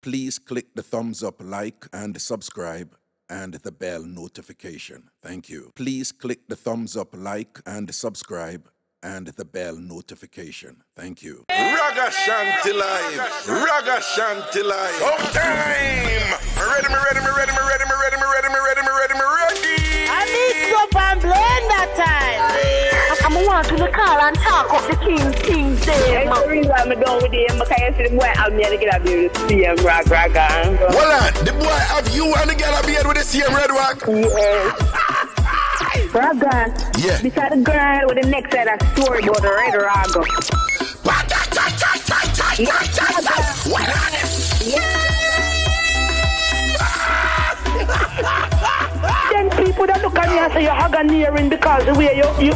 Please click the thumbs up, like, and subscribe, and the bell notification. Thank you. Please click the thumbs up, like, and subscribe, and the bell notification. Thank you. Ragashanti live. Ragashanti live. Oh, time. Me ready. I Mixup An Blenda time. I'm want to call and talk of the King's Day. That's the reason I'm done with him, because I see the boy out there to get up here with the same Raga. Well, the boy have you and the girl have beard with the same red rock? Yes. Raga. Yeah. Beside the girl with the next side of story about the red Raga. Then people that look at me and say you're Aganeering because the way we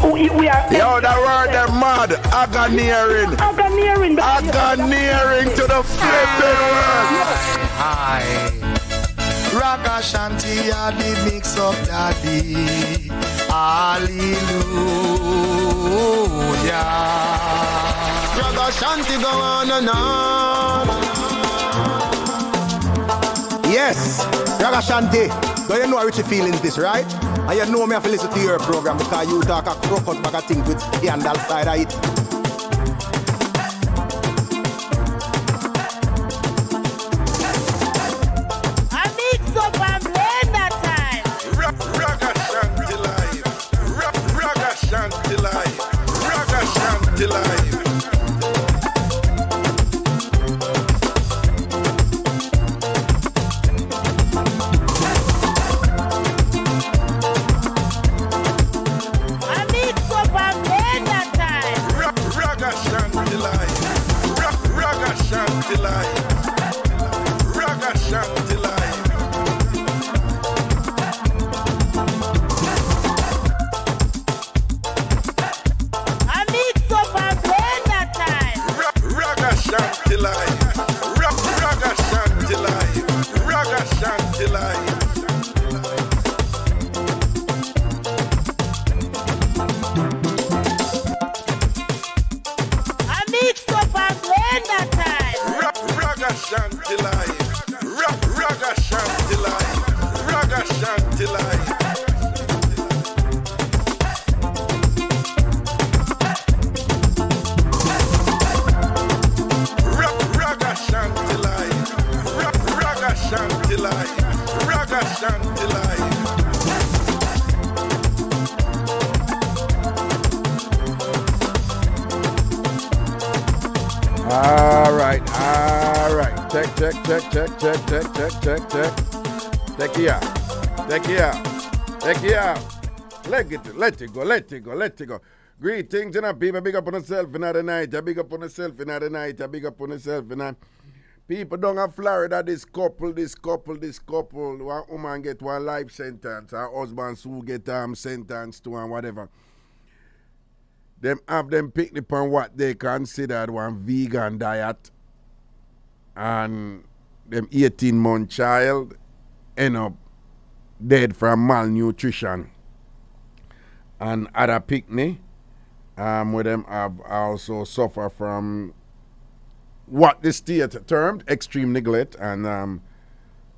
are. Yo, that word them mad. Aganeering. Aganeering to the flipping world. Hi. Ragashanti, I the Mixup daddy. Hallelujah. Ragashanti go on and on. Yes, Ragashanti. Do you know how Richie feelings this, right? And you know me have to listen to your program because you talk a crocus bag of things with the handle side of it. I Mixup An Blenda time. Ragashanti live. Ragashanti live. Ragashanti live. I Mixup An Blenda time. Ragashanti live. Ragashanti live. Ragashanti live. I Mixup An Blenda time. Ragashanti live. Ragashanti live. Ragashanti live. I Mixup An Blenda time. Ragashanti live. Ragashanti live. Ragashanti live. Ragashanti live. Ragashanti live. Ragashanti live. All right. Check. Check it out. Let it go. Greetings, and people. Big up on yourself in the night. Big up on yourself in the night. Big up on yourself in the people down in Florida, this couple. One woman get one life sentence. Her husband who get sentenced to and whatever. Them have them picked upon what they considered one vegan diet, and them 18-month child end up dead from malnutrition. And other picnic, with them have also suffer from what the state termed extreme neglect and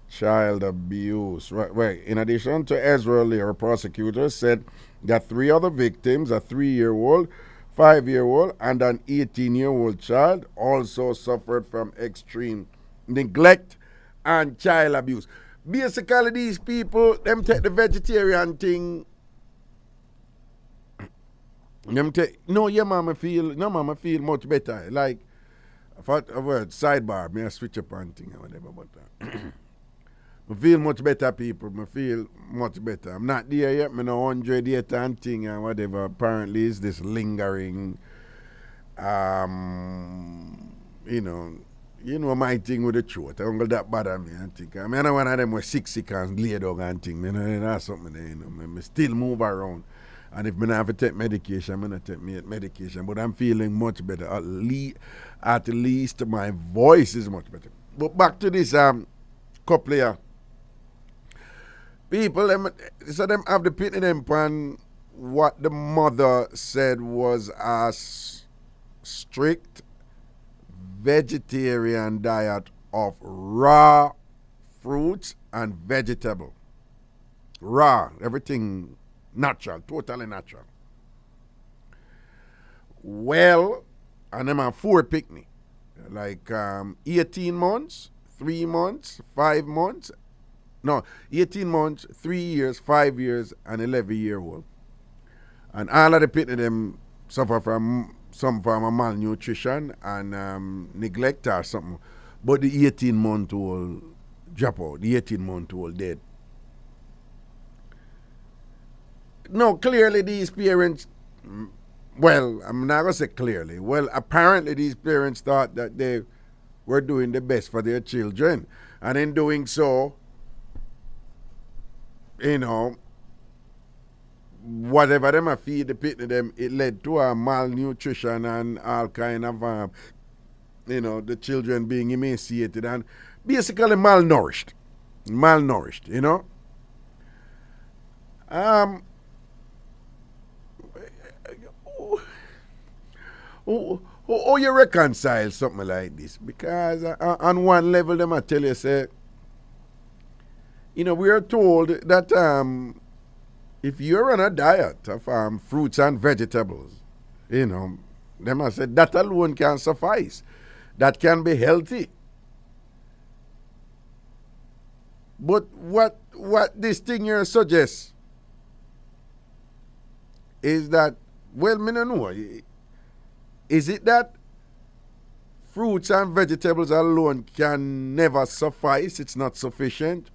child abuse. Right. In addition to Ezra Lear, prosecutors said that 3 other victims, a 3-year-old, 5-year-old, and an 18-year-old child also suffered from extreme neglect and child abuse. Basically, these people, them take the vegetarian thing. Mama feel much better. Like, a word, sidebar, me I switch up on thing or whatever, but I feel much better, people. I feel much better. I'm not there yet. I'm not 100 yet and thing and whatever. Apparently, it's this lingering, you know my thing with the throat. I don't go that bad at me and think. I mean, I'm one of them with sick and lay dog and thing. That's something there, I still move around. And if I have to take medication, I'm going to take medication. But I'm feeling much better. At least my voice is much better. But back to this couple here. People, so them have the pity them upon what the mother said was a strict vegetarian diet of raw fruits and vegetable. Raw, everything natural, totally natural. Well, and them are 4 picnic. Like 18 months, 3 months, 5 months. No, 18 months, 3 years, 5 years, and 11-year-old. And all of the picnic them suffer from some form of malnutrition and neglect or something. But the 18-month-old drop out, the 18-month-old dead. No, clearly these parents, well, I'm not going to say clearly. Well, apparently these parents thought that they were doing the best for their children. And in doing so, you know, whatever them a feed the pit to them, it led to a malnutrition and all kind of, you know, the children being emaciated and basically malnourished. Malnourished, you know. How you reconcile something like this? Because on one level, them I tell you, say, you know, we are told that if you're on a diet of fruits and vegetables, you know, them I said that alone can suffice. That can be healthy. But what this thing here suggests is that, well, me no know. Is it that fruits and vegetables alone can never suffice? It's not sufficient?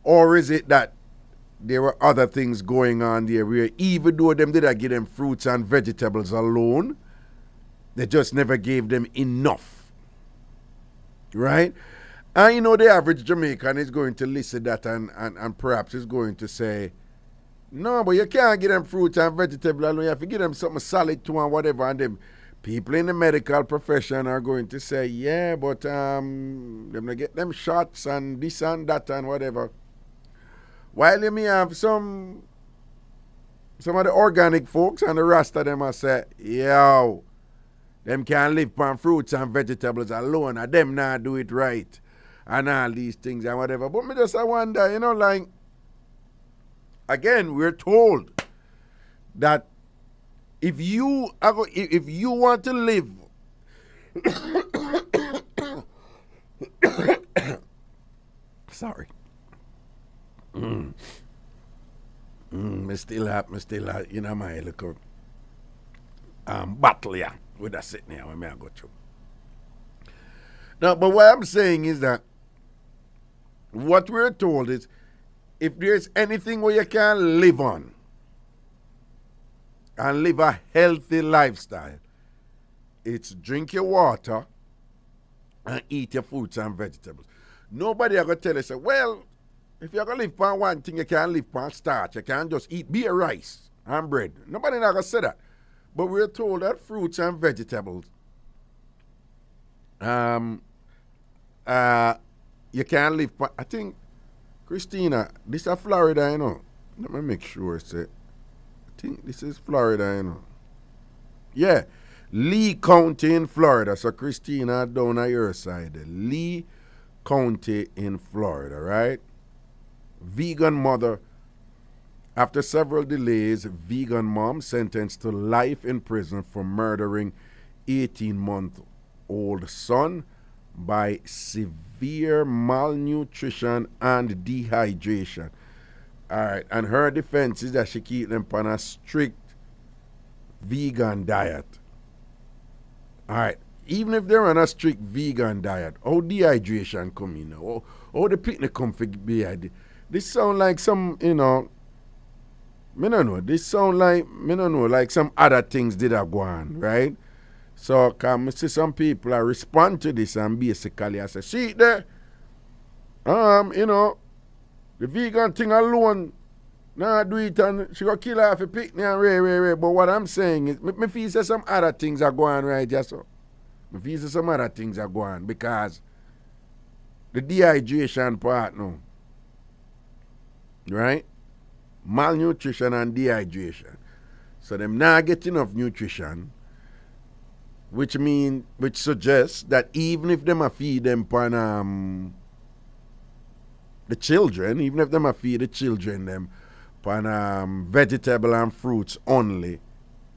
Or is it that there were other things going on there where even though them did give them fruits and vegetables alone, they just never gave them enough? Right? And you know the average Jamaican is going to listen to that and perhaps is going to say, no, but you can't give them fruits and vegetables alone. You have to give them something solid too and whatever. And them people in the medical profession are going to say, yeah, but them they get them shots and this and that and whatever. While you may have some of the organic folks and the rest of them are say, yo, them can't live on fruits and vegetables alone, and them not do it right, and all these things and whatever. But me just I wonder, you know, like, again, we're told that if you want to live sorry. Me still have, you know, my little battle here with that sitting here when I go through. Now, but what I'm saying is that what we're told is if there's anything where you can live on and live a healthy lifestyle, it's drink your water and eat your fruits and vegetables. Nobody are going to tell you, say, well, if you're going to live on one thing, you can't live on starch. You can't just eat beer, rice, and bread. Nobody not going to say that. But we're told that fruits and vegetables, you can't live on, I think, Christina, this is Florida, you know. Let me make sure, say. I think this is Florida, you know. Yeah, Lee County in Florida. So, Christina, down on your side. Lee County in Florida, right? Vegan mother. After several delays, vegan mom sentenced to life in prison for murdering 18-month-old son by severe malnutrition and dehydration. All right, and her defense is that she keep them on a strict vegan diet. All right, even if they're on a strict vegan diet, how dehydration come in now? How the picnic come for be? This sound like some, you know, me no know. This sound like, me no know, like some other things did go on, right? So, come see some people respond to this and basically I say, see there, you know, the vegan thing alone, nah do it and she gonna kill her if you picnic and ray. But what I'm saying is, me feel say some other things are going on, right, just so. Me feel say some other things are going on because the dehydration part now, right? Malnutrition and dehydration. So them not get enough nutrition. which suggests that even if them a feed them pan the children, even if them a feed the children them pan vegetable and fruits only,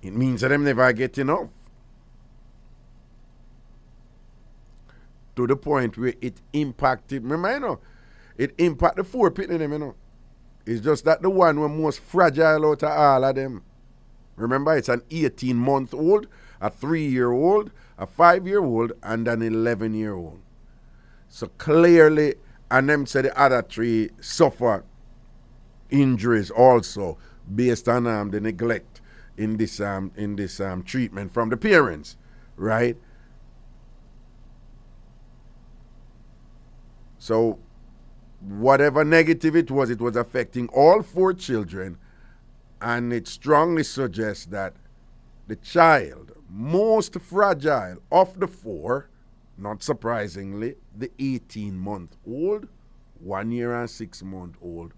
it means that them never get enough. To the point where it impacted, remember, you know, it impacted the 4 pitney them, you know. It's just that the one was most fragile out of all of them. Remember, it's an 18-month-old, a 3-year-old, a 5-year-old, and an 11-year-old. So clearly, and them say the other 3 suffer injuries also based on the neglect in this treatment from the parents, right? So whatever negative it was affecting all 4 children, and it strongly suggests that the child most fragile of the 4, not surprisingly, the 18-month-old, 1 year and 6-month-old,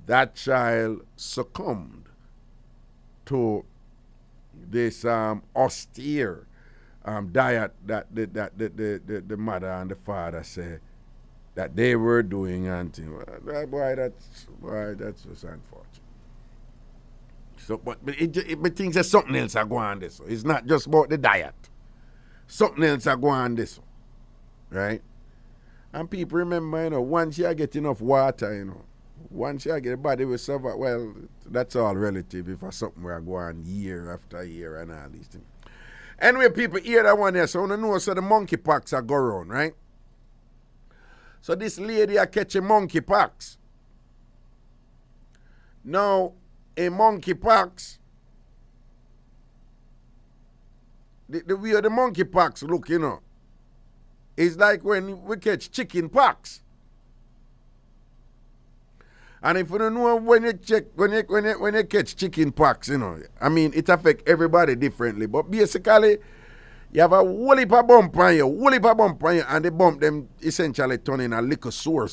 that child succumbed to this austere diet that the mother and the father say that they were doing, and boy, that's just unfortunate. So, but things that something else are going on this. It's not just about the diet. Something else are going on this, right? And people remember, you know, once you get enough water, you know, once you get the body will survive. Well, that's all relative. If it's something we're going year after year and all these things. Anyway, people hear that one there, so you know, so the monkeypox are go around, right? So this lady are catching monkeypox. Now, a monkeypox, the way the monkeypox look, you know, is like when we catch chicken pox. And if you don't know when you catch chicken pox, you know, I mean, it affects everybody differently. But basically, you have a whole heap of bump on you, and the bump them essentially turn in a little sore.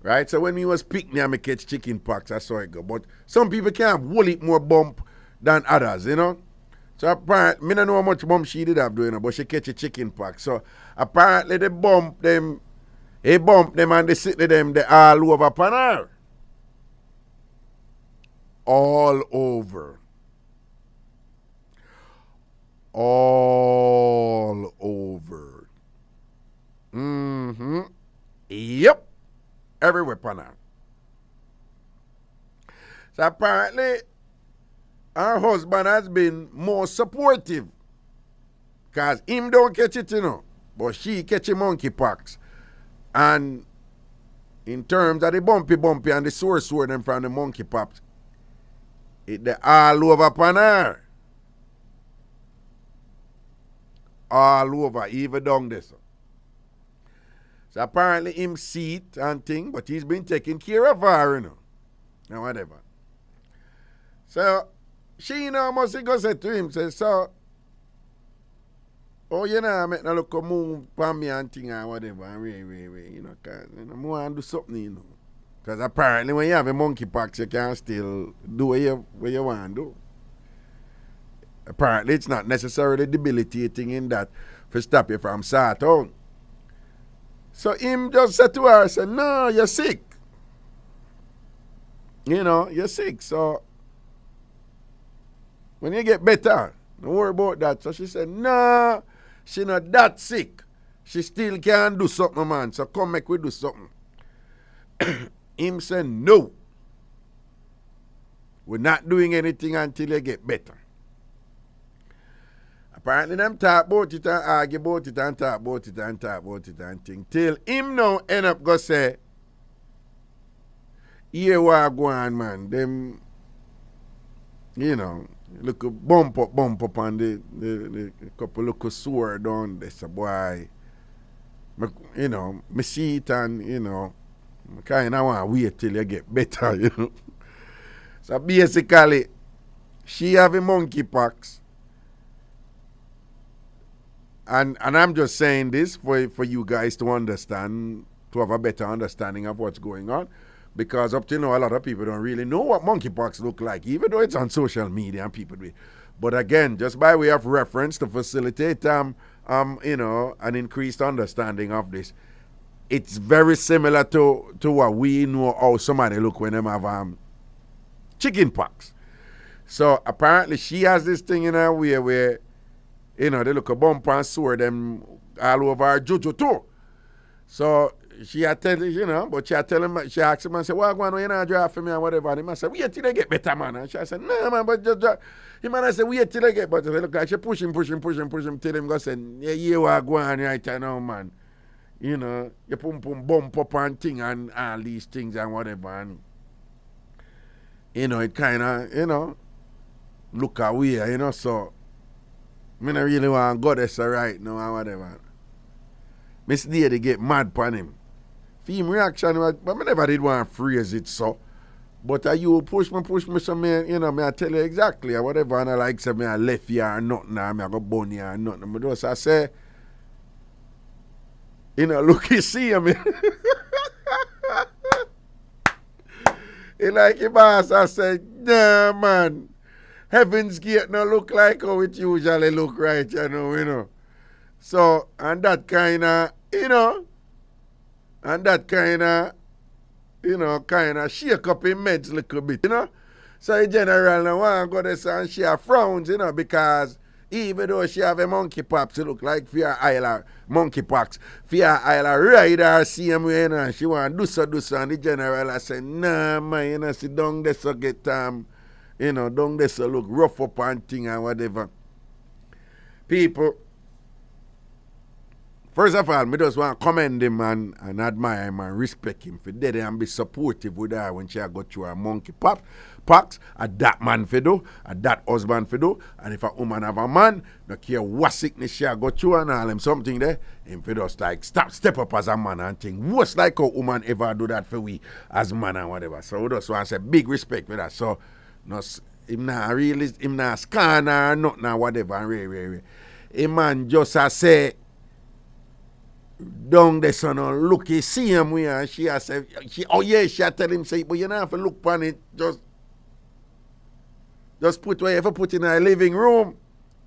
Right? So when we was picnic and me catch chicken pox, I saw it go. But some people can have whole heap more bump than others, you know. So apparently, I don't know how much bump she did have doing, but she catch a chicken pox. So apparently they bump them and they sit them, they all over upon her. All over. All over. Mm-hmm. Yep. Everywhere upon her. So apparently, her husband has been more supportive. Because him don't catch it, you know. But she catch a monkeypox. And in terms of the bumpy and the sore them from the monkeypox, they all over upon her. All over, even down this. So apparently him see it and thing, but he's been taking care of her, you know. Now whatever. So she, you know, must go say to him, say, so, oh, you know, I make no look move for me and thing and whatever, and you know, cause you know, I want to do something, you know. Because apparently when you have a monkeypox, you can still do what you want to do. Apparently it's not necessarily debilitating in that for stop you from sort out. So him just said to her, said, no, you're sick. You know, you're sick, so when you get better, don't worry about that. So she said, no, she not that sick. She still can do something, man. So come make we do something. Him said, no. We're not doing anything until you get better. Apparently them talk about it and argue about it and talk about it and thing. Till him now end up go say, here what go on, man. Them, you know, look bump up on the couple look sore down there, so boy. You know, me see it and, you know, I kind of want to wait till you get better, you know. So basically, she have a monkeypox. And I'm just saying this for you guys to understand, to have a better understanding of what's going on. Because up to now, a lot of people don't really know what monkeypox look like, even though it's on social media and people do it. But again, just by way of reference to facilitate you know, an increased understanding of this, it's very similar to what we know how somebody look when them have chicken pox. So apparently she has this thing in her way where, you know, they look a bump and sore them all over her juju too. So she had tell you know, but she had tell him, she asked him and said, "What going on, you know, drive for me and whatever." And he must say, "Wait till they get better, man." And she said, "No, man, but just he man said, "Wait till they get better." They look like she push him till him go say, "Yeah, you are going right now, man. You know, you pum bump up and thing and all these things and whatever." And you know, it kinda, you know, look away, you know, so I don't really want to go there so right now or whatever. Miss Lady get mad upon him. Film reaction, but I never did want to phrase it so. But you push me, so me, you know, me I tell you exactly or whatever, and I like say me I left you or nothing, or me I go bun you or nothing. But just I say, you know, look, you see him. He like your boss, I said, "Nah, man. Heaven's Gate no look like how it usually look, right, you know. So, and that kind of, you know, kind of shake up his meds a little bit, you know. So, in general, I want to go there and she frowns, you know, because even though she have a monkey pox, it look like for her monkey pox, for her ride her same way, you know, she want to do so, and the general I say, "Nah, man, you know, sit down there so get, you know, down there so look rough up and thing and whatever." People, first of all, I just want to commend him and admire him and respect him for that and be supportive with her when she go through her monkey pox. That man for do, that husband for do, and if a woman have a man, no care what sickness she go through and all him something there, him for just like step up as a man and thing. What's like a woman ever do that for we as man and whatever. So we just want to say big respect for that. So him not scan or nothing or whatever. A man just say down there son look he see him we and she say she tell him say, "But you don't have to look upon it, just put where you ever put in a living room."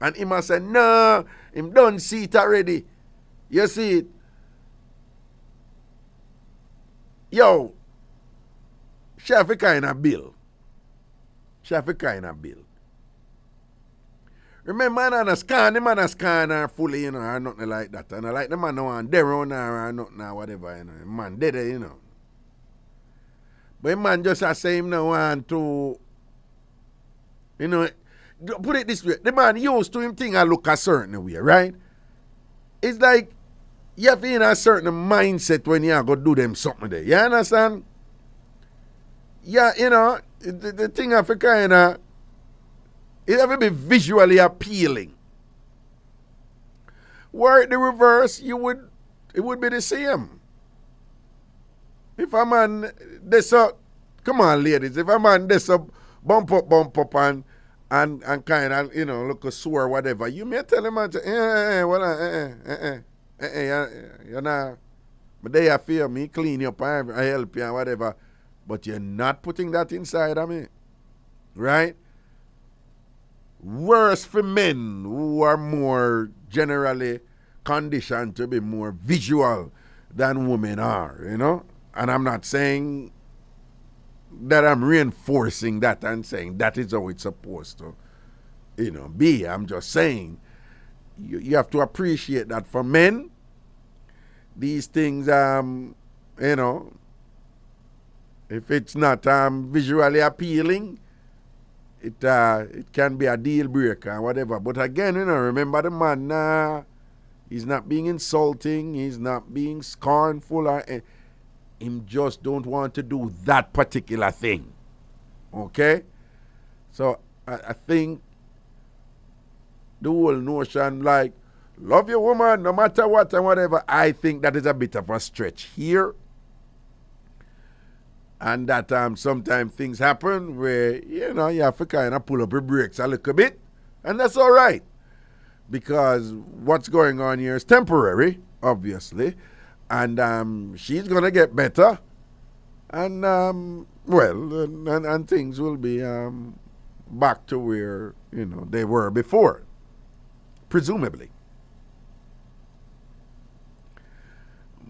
And him say, "No, him don't see it already. You see it." Yo, she have a kind of bill. Remember, man, the man a scan her fully, you know, or nothing like that. And I like the man no one there on her or nothing or whatever, you know. Man dead, you know. But the man just say him no want to, you know, put it this way. The man used to him thing and look a certain way, right? It's like you have to in a certain mindset when you go do them something there. You understand? Yeah, you know, the thing of a kind of, it have to be visually appealing. Were the reverse, it would be the same. If a man come on ladies, if a man bump up and kind of, you know, look a sore whatever, you may tell him, you know, but they are fear me, clean you up, I help you and whatever. But you're not putting that inside of me. Right? Worse for men who are more generally conditioned to be more visual than women are, you know? And I'm not saying that I'm reinforcing that and saying that is how it's supposed to, you know, be. I'm just saying you have to appreciate that for men, these things, you know, if it's not visually appealing, it can be a deal breaker or whatever. But again, you know, remember the man, he's not being insulting, he's not being scornful, or him just don't want to do that particular thing. Okay? So I think the whole notion like, love your woman no matter what and whatever, I think that is a bit of a stretch here. And that sometimes things happen where, you know, you have to kind of pull up your brakes a little bit. And that's all right. Because what's going on here is temporary, obviously. And she's going to get better. And, and things will be back to where, you know, they were before, presumably.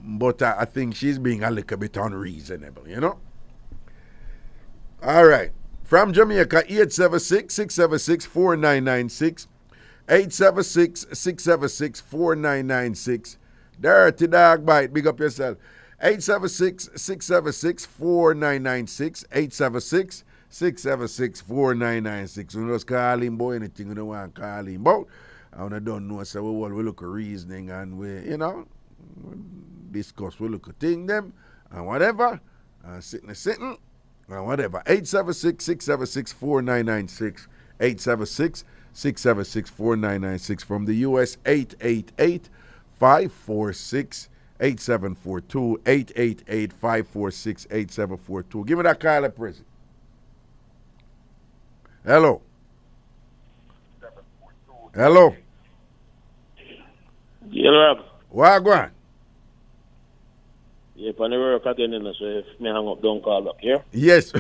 But I think she's being a little bit unreasonable, you know. All right. From Jamaica, 876-676-4996. 876-676-4996. Dirty Dog Bite, big up yourself. 876-676-4996. 876-676-4996. We just call him, boy, anything we don't want to call him about. And I don't know, so we look at reasoning and we, you know, discuss, we look at thing them and whatever. And sitting. And whatever. 876-676-4996. 876-676-4996. From the U.S., 888-546-8742. 888-546-8742. Give me that call at prison. Hello. Hello. Yeah, Rob. Wagwan. Yeah, if I never work again, so if me hang up, don't call back, yeah? Yes.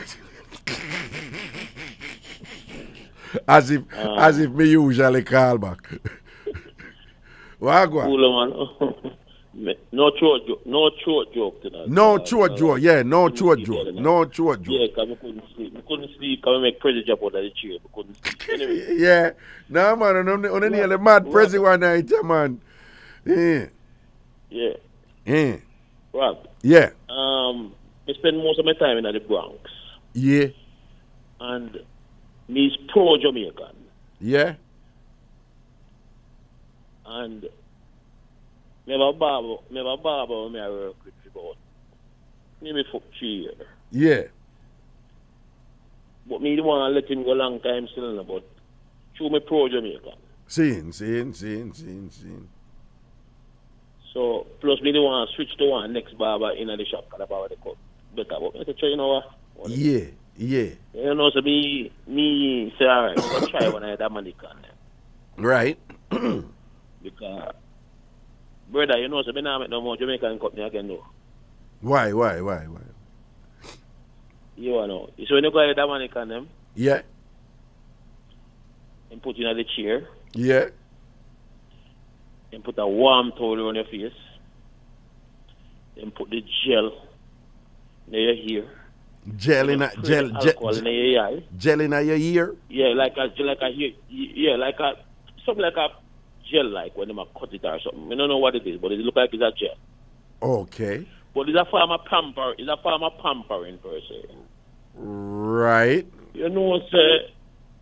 as if me usually call back. Wagwan. Cool, man. No throat joke tonight. No throat joke, yeah, no throat joke. No throat joke. Yeah, because I couldn't sleep. I couldn't sleep because I make crazy jump out of the chair. I couldn't sleep. Anyway. Yeah. No, man, I'm nearly mad prezi one night, man. Yeah. Yeah. Yeah. Rob. Yeah. I spend most of my time in the Bronx. Yeah. And me is pro-Jamaican. Yeah. And me have a barber me I work with about maybe for 3 years. Yeah. But me don't want to let him go long time still, but through me pro-Jamaican. Seen. So, plus me don't want to switch to one next barber in the shop because the barber they cut better. But I tell you know what? Yeah. You know, so me say, all right, I'll try one of that money can. Right. Because, brother, you know, so me now make no more Jamaican company again, no. Why? You know. So when you go ahead that money can them, Yeah. and put in the chair, Yeah. and put a warm towel on your face, then put the gel in your ear. Gel in alcohol in your eye. Gel in your ear? Yeah, like a something like a gel, like when they cut it or something. I don't know what it is, but it look like it's a gel. Okay. But it's a form of pampering per se. Right. You know, say,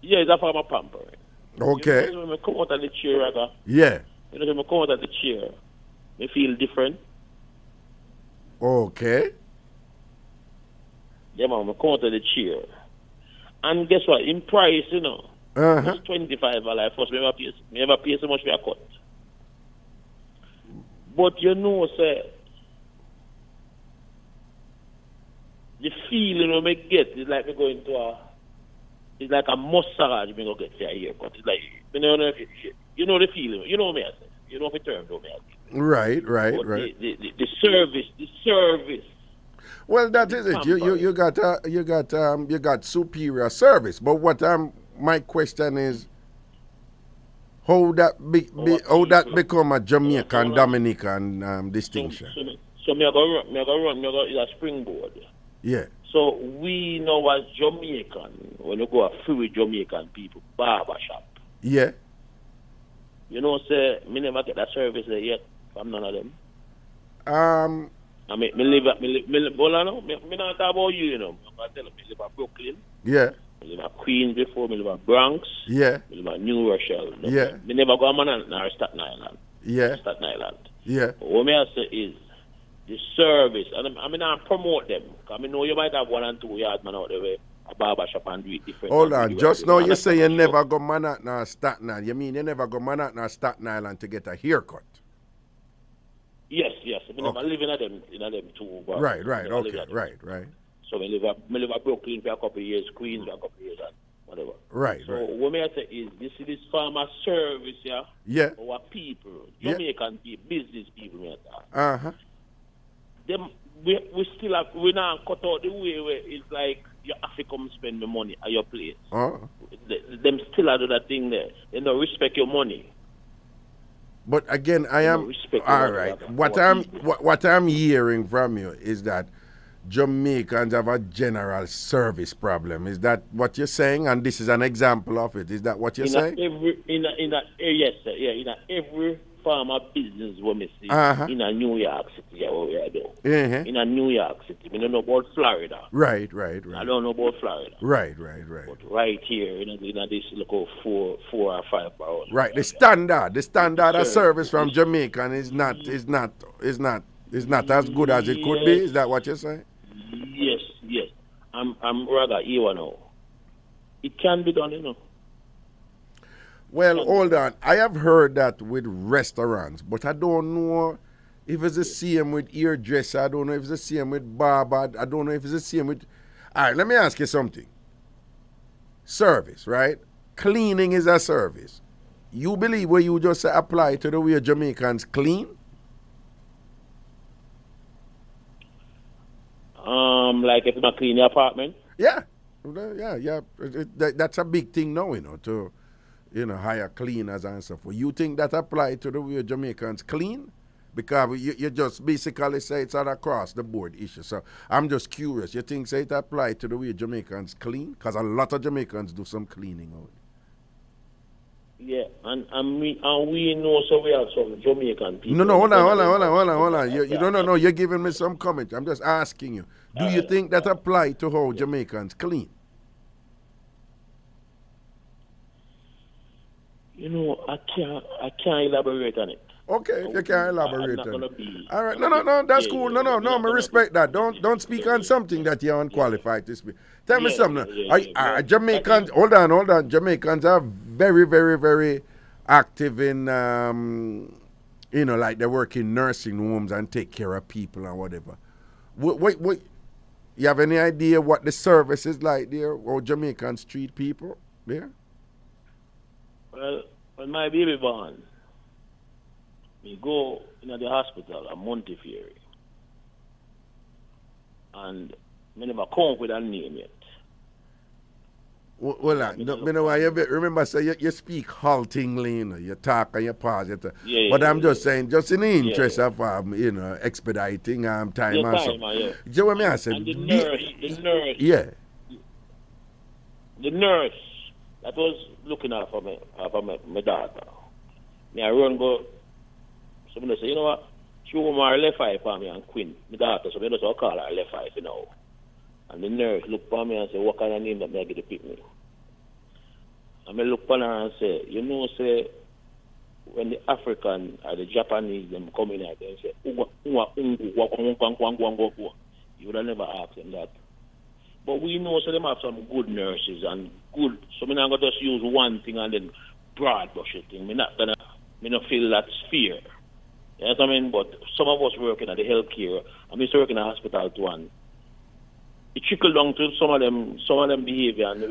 yeah, it's a form of pampering. Okay. You know, when I come out of the chair, Yeah. you know, when I come out of the chair, I feel different. Okay. Yeah, man, I come out of the chair. And guess what? In price, you know, it's 25 like first. Me never pay so much for a cut. But you know, say, the feeling when I get is like me going to it's like a massage me go get for a haircut. It's like, you know the feeling. You know what I say. You know the term, don't me? Right. The service. Well, that is it. You got superior service. But what my question is, how that become a Jamaican Dominican distinction? So me go run. It's a springboard. Yeah. So we know as Jamaican, when you go free with Jamaican people, barber shop. Yeah. You know, say, me never get that service there yet from none of them. I mean, me not talk about you, you know. I tell them, me live at Brooklyn. Yeah. Me live at Queens before, me live at Bronx. Yeah. Me live at New Rochelle. Yeah. Me never go to Manhattan or Staten Island. Yeah. Staten Island. Yeah. But what me I say is, the service, and I mean, I promote them. I mean, know you might have 1 and 2 yard man out there, a barber shop and do it different. Hold on, just now you say you never go Manhattan or Staten Island. You mean you never go Manhattan or Staten Island to get a haircut? Yes. I mean, I live in them too. Right. Okay, right. So I live at Brooklyn for a couple of years, Queens for a couple of years, and whatever. Right. So what I say is, this farmer service, yeah. Our people, Jamaican people, business people, Uh-huh. Them we still have, we now cut out the way where it's like you have to come spend the money at your place. Them still do that thing there. They don't respect your money. But again, I am all right. What I'm hearing from you is that Jamaicans have a general service problem. Is that what you're saying? And this is an example of it. Is that what you're saying? Yes, sir. Yeah, in every farmer business we see in a New York City, what we are doing. In a New York City, we don't know about Florida. Right. I don't know about Florida. Right. But right here, in this local 4 or 5 hours. Right. The standard of service from Jamaican is not as good as it could be. Is that what you're saying? Yes. I'm rather here now. It can be done, you know. Well, hold on. I have heard that with restaurants, but I don't know if it's the same with hairdresser. I don't know if it's the same with barber. I don't know if it's the same with... All right, let me ask you something. Service, right? Cleaning is a service. You believe where you just apply to the way Jamaicans clean? Like if you clean your apartment? Yeah. That's a big thing now, you know, to... hire cleaners and stuff. You think that apply to the way Jamaicans clean? Because you just basically say it's an across the board issue. So I'm just curious. You think it apply to the way Jamaicans clean? Because a lot of Jamaicans do some cleaning out. Yeah, and we know so we have some Jamaican people. No, hold on. You don't know. You're giving me some comment. I'm just asking you. Do you think that apply to how Jamaicans clean? You know, I can't elaborate on it. Okay, you can't elaborate on it. All right, no, that's cool. No, I respect that. Don't speak on something that you're unqualified to speak. Tell me something. Jamaicans, hold on. Jamaicans are very, very, very active in, like they work in nursing homes and take care of people and whatever. What, you have any idea what the service is like there, or Jamaicans treat people there? Well, when my baby born, we go in the hospital at Montefiore. And I never come up with a name yet. Remember, say you speak haltingly, you talk and you pause. But I'm just saying, just in the interest of expediting time and stuff. Do you know what I say? And the nurse. Yeah. The nurse that was looking out for my daughter. I run go. Somebody say, you know what? She will my left eye for me and Queen, my daughter. So I just call her left eye, you know. And the nurse look for me and say, what kind of name that I get to pick me? And I look for her and say, say, when the African or the Japanese them come in here, they say, you would have never asked them that. But we know so them have some good nurses and good. So I'm not going to just use one thing and then broad brush it thing. I not feel that fear. You know what I mean? But some of us working at the healthcare, I'm used to working at the hospital too, and it trickled down to some of them behavior. And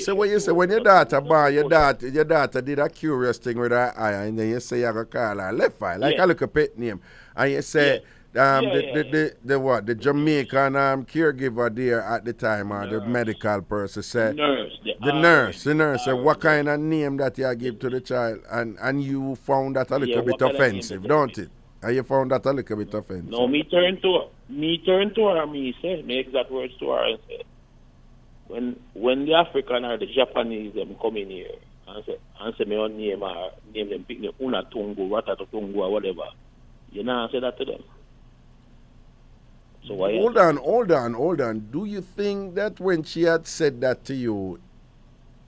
so what you say, when your daughter born, your daughter did a curious thing with her eye, and then you say you're going to call her left eye, like a little pet name. And you say, the Jamaican caregiver there at the time, or the medical person said, the nurse said, what kind of name that you give to the child? And you found that a little bit offensive, don't it? And you found that a little bit offensive. No, me turn to her, me say, make exact words to her and say, when the African or the Japanese them come in here and say me on name them pick me Una Tungu, Ratata Tungu or whatever, you know, say that to them. So why hold on. Do you think that when she had said that to you,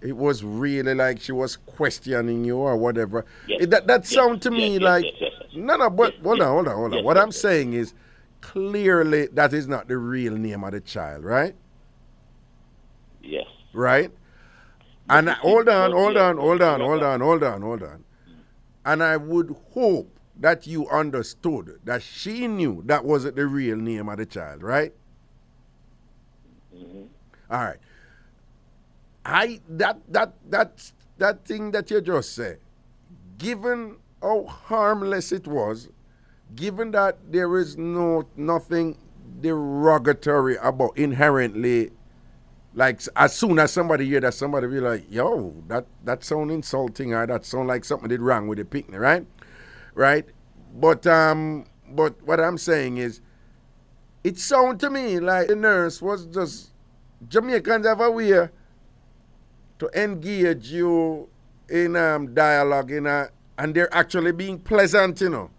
it was really like she was questioning you or whatever? Yes. That sound to me like... Yes. No, but hold on. Yes, what I'm saying is, clearly that is not the real name of the child, right? Yes. Right? And hold on. And I would hope that you understood that she knew that wasn't the real name of the child, right? Mm-hmm. All right. That thing that you just said, given how harmless it was, given that there is nothing derogatory about inherently Like as soon as somebody hear that, somebody be like, yo, that sound insulting, or that sound like something did wrong with the picnic, right? Right? But what I'm saying is, it sound to me like the nurse was just, Jamaicans have a way to engage you in dialogue, and they're actually being pleasant, and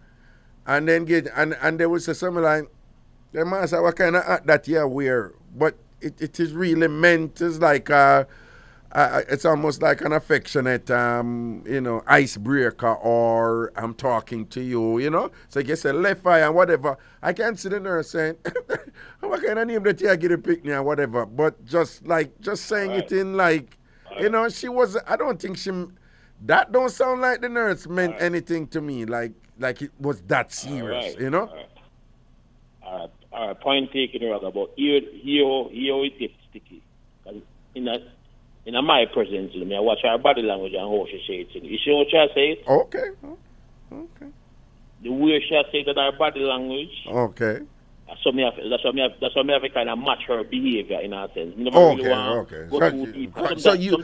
then and they would say something like, the master, what kind of act that you wear? But it is really meant as like it's almost like an affectionate icebreaker, or I'm talking to you, So you say left eye and whatever. I can't see the nurse saying what kind of name that you get a picnic and whatever. But just saying it in like, she was, I don't think that don't sound like the nurse meant anything to me, like it was that serious, All right, point taken, Raga, but here it gets sticky. In my presence, I watch her body language and how she says it. You see how she say it? Okay. The way she say that her body language. Okay. That's why me have to kind of match her behavior in a sense. Okay. So you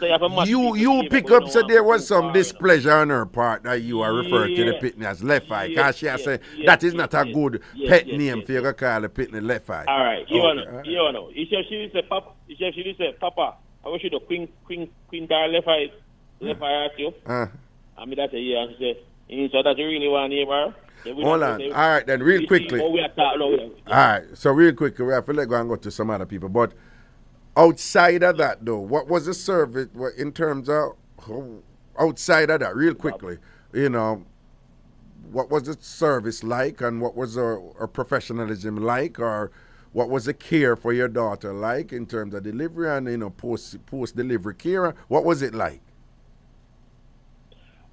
pick up, so there was some displeasure on her part that you are referred to the picnic as left eye, because she has said that is not a good pet name for you to call the picnic left eye. All right, you know. She will say, Papa, I wish you the queen dar left eye at you. I mean that's a year, and she say, so that you really want to neighbor. Hold on. All right, then, real quickly. All right, so real quickly, we have to let go and go to some other people. But outside of that, though, what was the service in terms of outside of that, real quickly, what was the service like, and what was her professionalism like, or what was the care for your daughter like in terms of delivery and, post-delivery care? What was it like?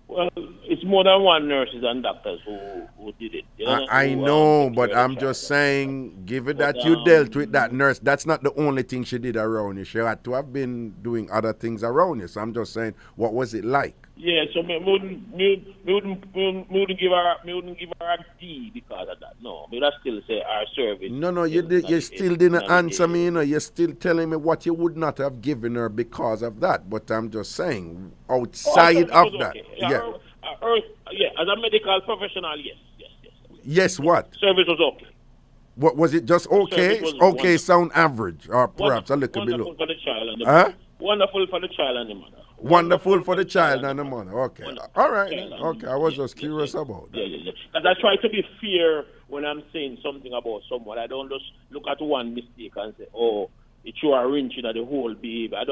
Well, it's more than one nurses and doctors who did it. I know, but I'm just saying, given that you dealt with that nurse, that's not the only thing she did around you. She had to have been doing other things around you. So I'm just saying, what was it like? Yeah, so me wouldn't give her a D because of that. No, me would still say our service. No, you still didn't answer me. You're still telling me what you would not have given her because of that. But I'm just saying, outside of that, as a medical professional, yes. Yes, what? Service was okay. What was it? Just okay? Okay, sound average, or perhaps a little below. Wonderful for the child and the mother. Wonderful for the child and the mother. Wonderful for the child and the mother. Okay. All right. Okay. I was just curious about that. Yeah. Because I try to be fair when I'm saying something about someone. I don't just look at one mistake and say, oh, it's your wrenching at the whole behavior. I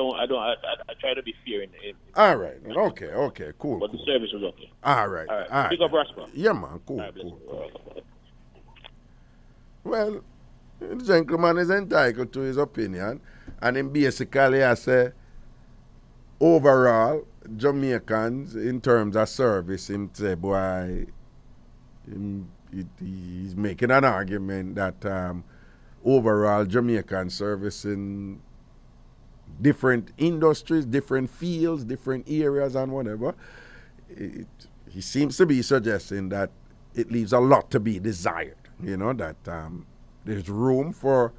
try to be fair in it. All right. Okay. Cool. But the service was okay. All right. Pick up Rasper. Yeah, man. Cool. Well, the gentleman is entitled to his opinion, and then basically I say, overall, Jamaicans, in terms of service, him say, boy, he's making an argument that overall Jamaican service in different industries, different fields, different areas and whatever, he seems to be suggesting that it leaves a lot to be desired, that there's room for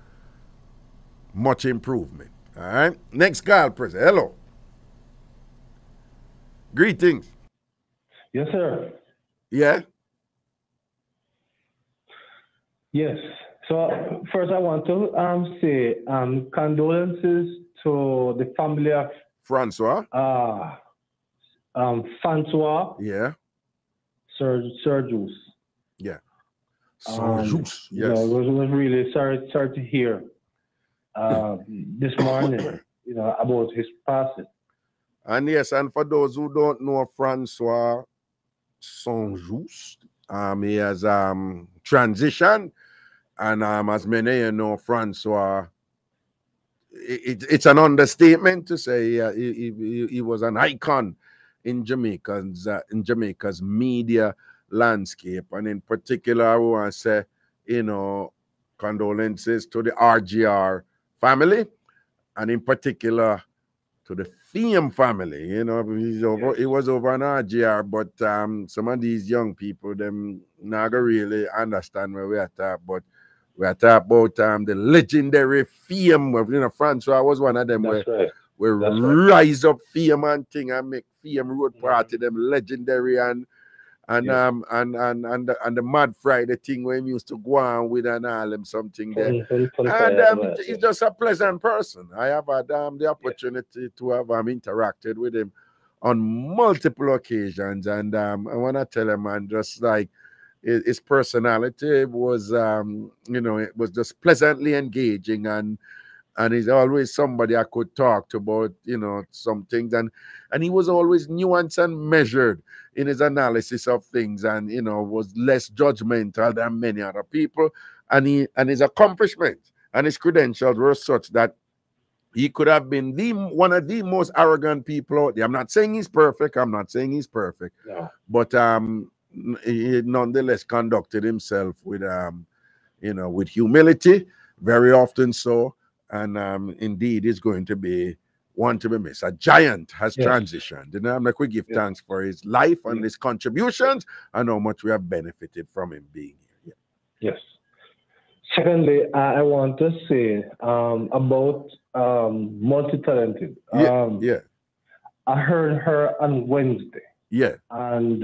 much improvement. All right? Next call, President. Hello. Greetings. Yes, sir. Yeah? Yes. So first I want to say condolences to the family of Francois. Francois. Yeah. Sir Juice. Yeah. Sir Juice. Yes. It was really sorry to hear this morning, about his passing. And yes, and for those who don't know Francois Saint-Just, he has transitioned, and as many know, Francois, it's an understatement to say he was an icon in Jamaica's media landscape, and in particular, I want to say, condolences to the RGR family, and in particular to the Thiem family. He was over an RGR, but some of these young people, them not really understand where we are at. But We are talking about the legendary Fame. You know, Francois was one of them where rise up Fame and thing and make Fame road party, them legendary and the Mad Friday thing where he used to go on with and all them something there. And he's just a pleasant person. I have had the opportunity to have interacted with him on multiple occasions, and I want to tell him, man, just like his personality was, you know, it was just pleasantly engaging, and he's always somebody I could talk to about, you know, some things, and he was always nuanced and measured in his analysis of things, and you know, was less judgmental than many other people, and his accomplishments and his credentials were such that he could have been one of the most arrogant people out there. I'm not saying he's perfect. No. But he nonetheless conducted himself with you know, with humility, very often so, and indeed is going to be one to be missed. A giant has transitioned. You know, like we give thanks for his life and his contributions and how much we have benefited from him being here. Yes. Secondly, I want to say about multi-talented. I heard her on Wednesday. Yeah. And,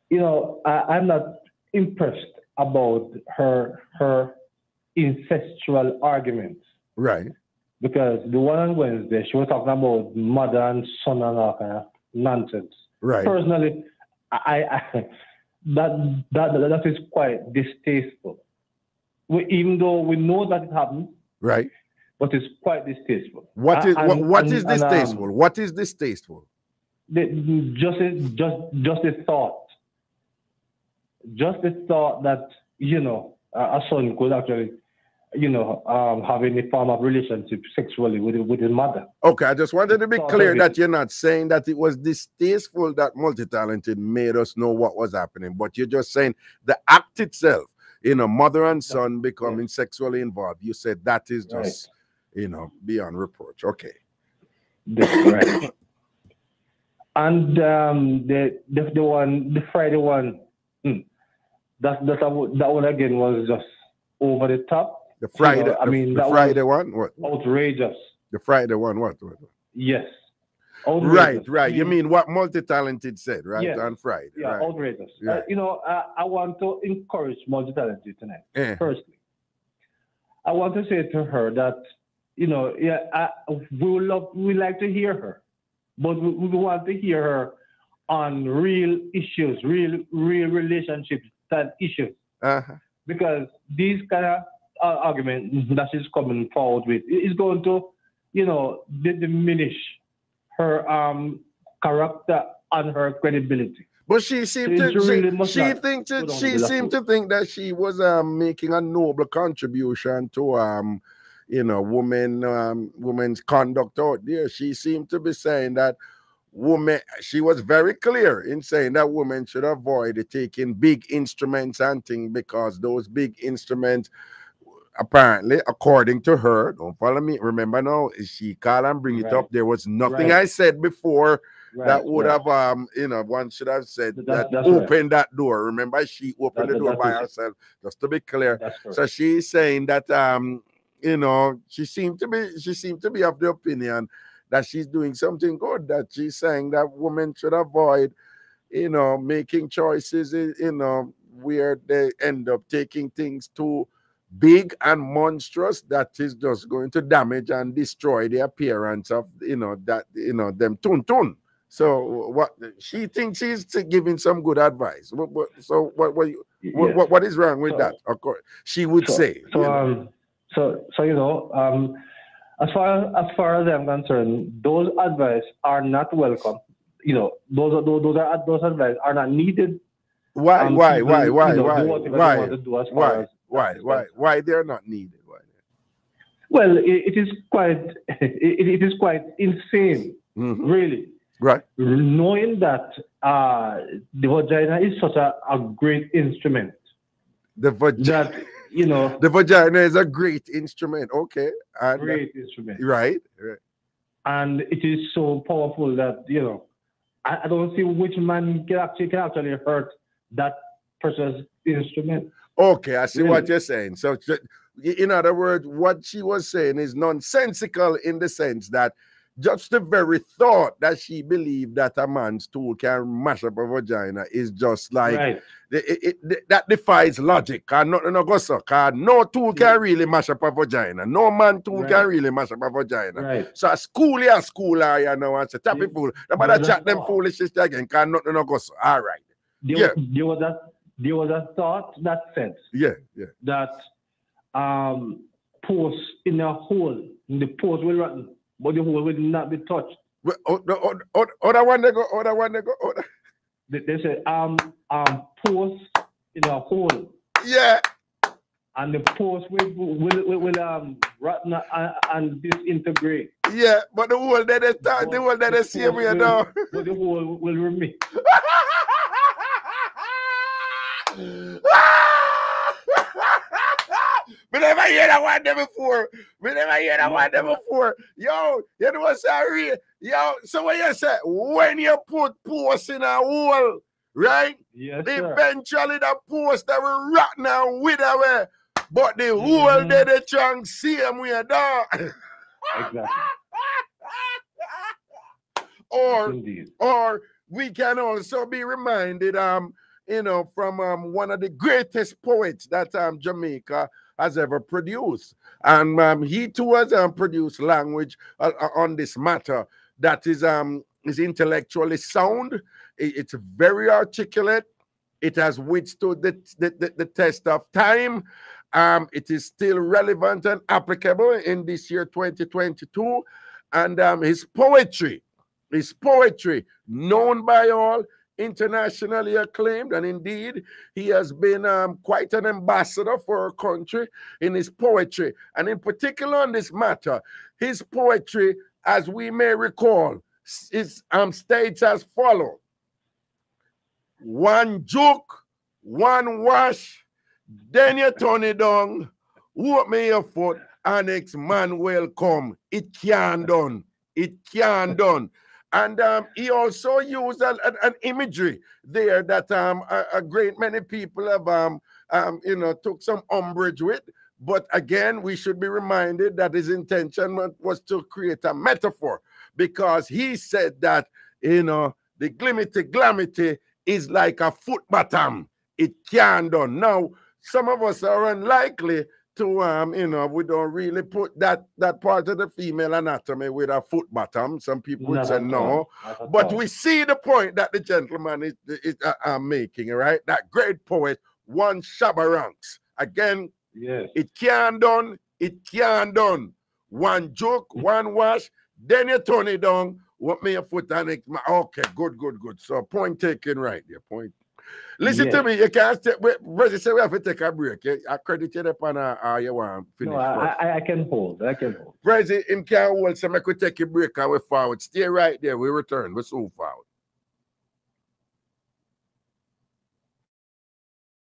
you know, I'm not impressed about her incestual arguments. Right. Because the one on Wednesday, she was talking about mother and son and all kind of nonsense. Right. Personally, that is quite distasteful. Even though we know that it happened. Right. But it's quite distasteful. What is distasteful? What is distasteful? Just the thought. Just the thought that, you know, a son could actually, you know, have any form of relationship sexually with his mother. Okay, I just wanted to be clear that you're not saying that it was distasteful that multi-talented made us know what was happening, but you're just saying the act itself, you know, mother and son becoming sexually involved. You said that is just, you know, beyond reproach. Okay. Right. And the Friday one, that one again was just over the top. The Friday, you know, I mean, the Friday one, what? Outrageous. The Friday one, what? Yes. Outrageous. Right. You mean what multi-talented said, right? Yes. On Friday. Yeah, right. Outrageous. Yeah. You know, I want to encourage multi-talented tonight. Firstly, I want to say to her that, you know, we like to hear her, but we want to hear her on real issues, real relationships that issues. Because these kind of argument that she's coming forward with is going to, you know, diminish her character and her credibility. But she seemed to think that she was making a noble contribution to you know, women's conduct out there. She seemed to be saying that she was very clear in saying that women should avoid taking big instruments and things, because those big instruments, apparently, according to her, don't follow me, remember now, she called and bring it up. There was nothing I said before that would have, you know, one should have said that open that door. Remember, she opened the door by herself, just to be clear. So she's saying that, you know, she seemed to be of the opinion that she's doing something good, that she's saying that women should avoid, you know, making choices, you know, where they end up taking things too big and monstrous that is just going to damage and destroy the appearance of, you know, that, you know, them Chun-Chun. So what she thinks she's giving some good advice. What is wrong with that? Of course, she would say. So you know, as far as I'm concerned, those advice are not welcome. You know, those advice are not needed. Why they're not needed? Why? Well, it is quite insane, really. Right. Knowing that the vagina is such a great instrument. The vagina is a great instrument. Okay. And great instrument. Right. And it is so powerful that, you know, I don't see which man can actually hurt that person's instrument. Okay, I see Really? what you're saying. So, in other words, what she was saying is nonsensical in the sense that just the very thought that she believed that a man's tool can mash up a vagina is just like Right. that defies logic. No tool can really mash up a vagina. No man tool can really mash up a vagina. Right. So a schooler, you know, and say, tappy fool. Nobody chat them foolishness again. Can nothing no go so. All right. There was a thought that sense. Yeah. That post in a hole, the post will rotten, but the hole will not be touched. Other one they go. They say post in a hole. Yeah. And the post will rotten and disintegrate. Yeah, but the hole that they start, the hole that they see me now. But the hole will remain. We never hear that one there before. Yo, you know what's that? Yo, so what you say? When you put post in a hole, right? Yes, eventually the post that will rot now with away. But the hole that they try and see them we are down. Exactly. Or we can also be reminded, from one of the greatest poets that Jamaica has ever produced. And he too has produced language on this matter that is intellectually sound. It's very articulate. It has withstood the test of time. It is still relevant and applicable in this year 2022. And his poetry, known by all, internationally acclaimed, and indeed he has been quite an ambassador for our country in his poetry, and in particular on this matter. His poetry, as we may recall, is states as follows: one joke, one wash, then you turn it down, walk me your foot, and next man will come. It can done. And he also used an imagery there that a great many people have took some umbrage with. But again, we should be reminded that his intention was to create a metaphor, because he said that the glimity is like a foot bottom. It can done. Now, some of us are unlikely to we don't really put that part of the female anatomy with a foot bottom. Some people would say no, but we see the point that the gentleman is making, right? That great poet, one Shabaranks. Again, yes, it can done. One joke, one wash, then you turn it down. What me a foot and it? Okay, good. So point taken right there. Point. Listen to me, you can't say we have to take a break. I credit you upon you want to finish. No, I can hold. President, him can't hold, so I could take a break and we forward. Stay right there. We return. We soon forward.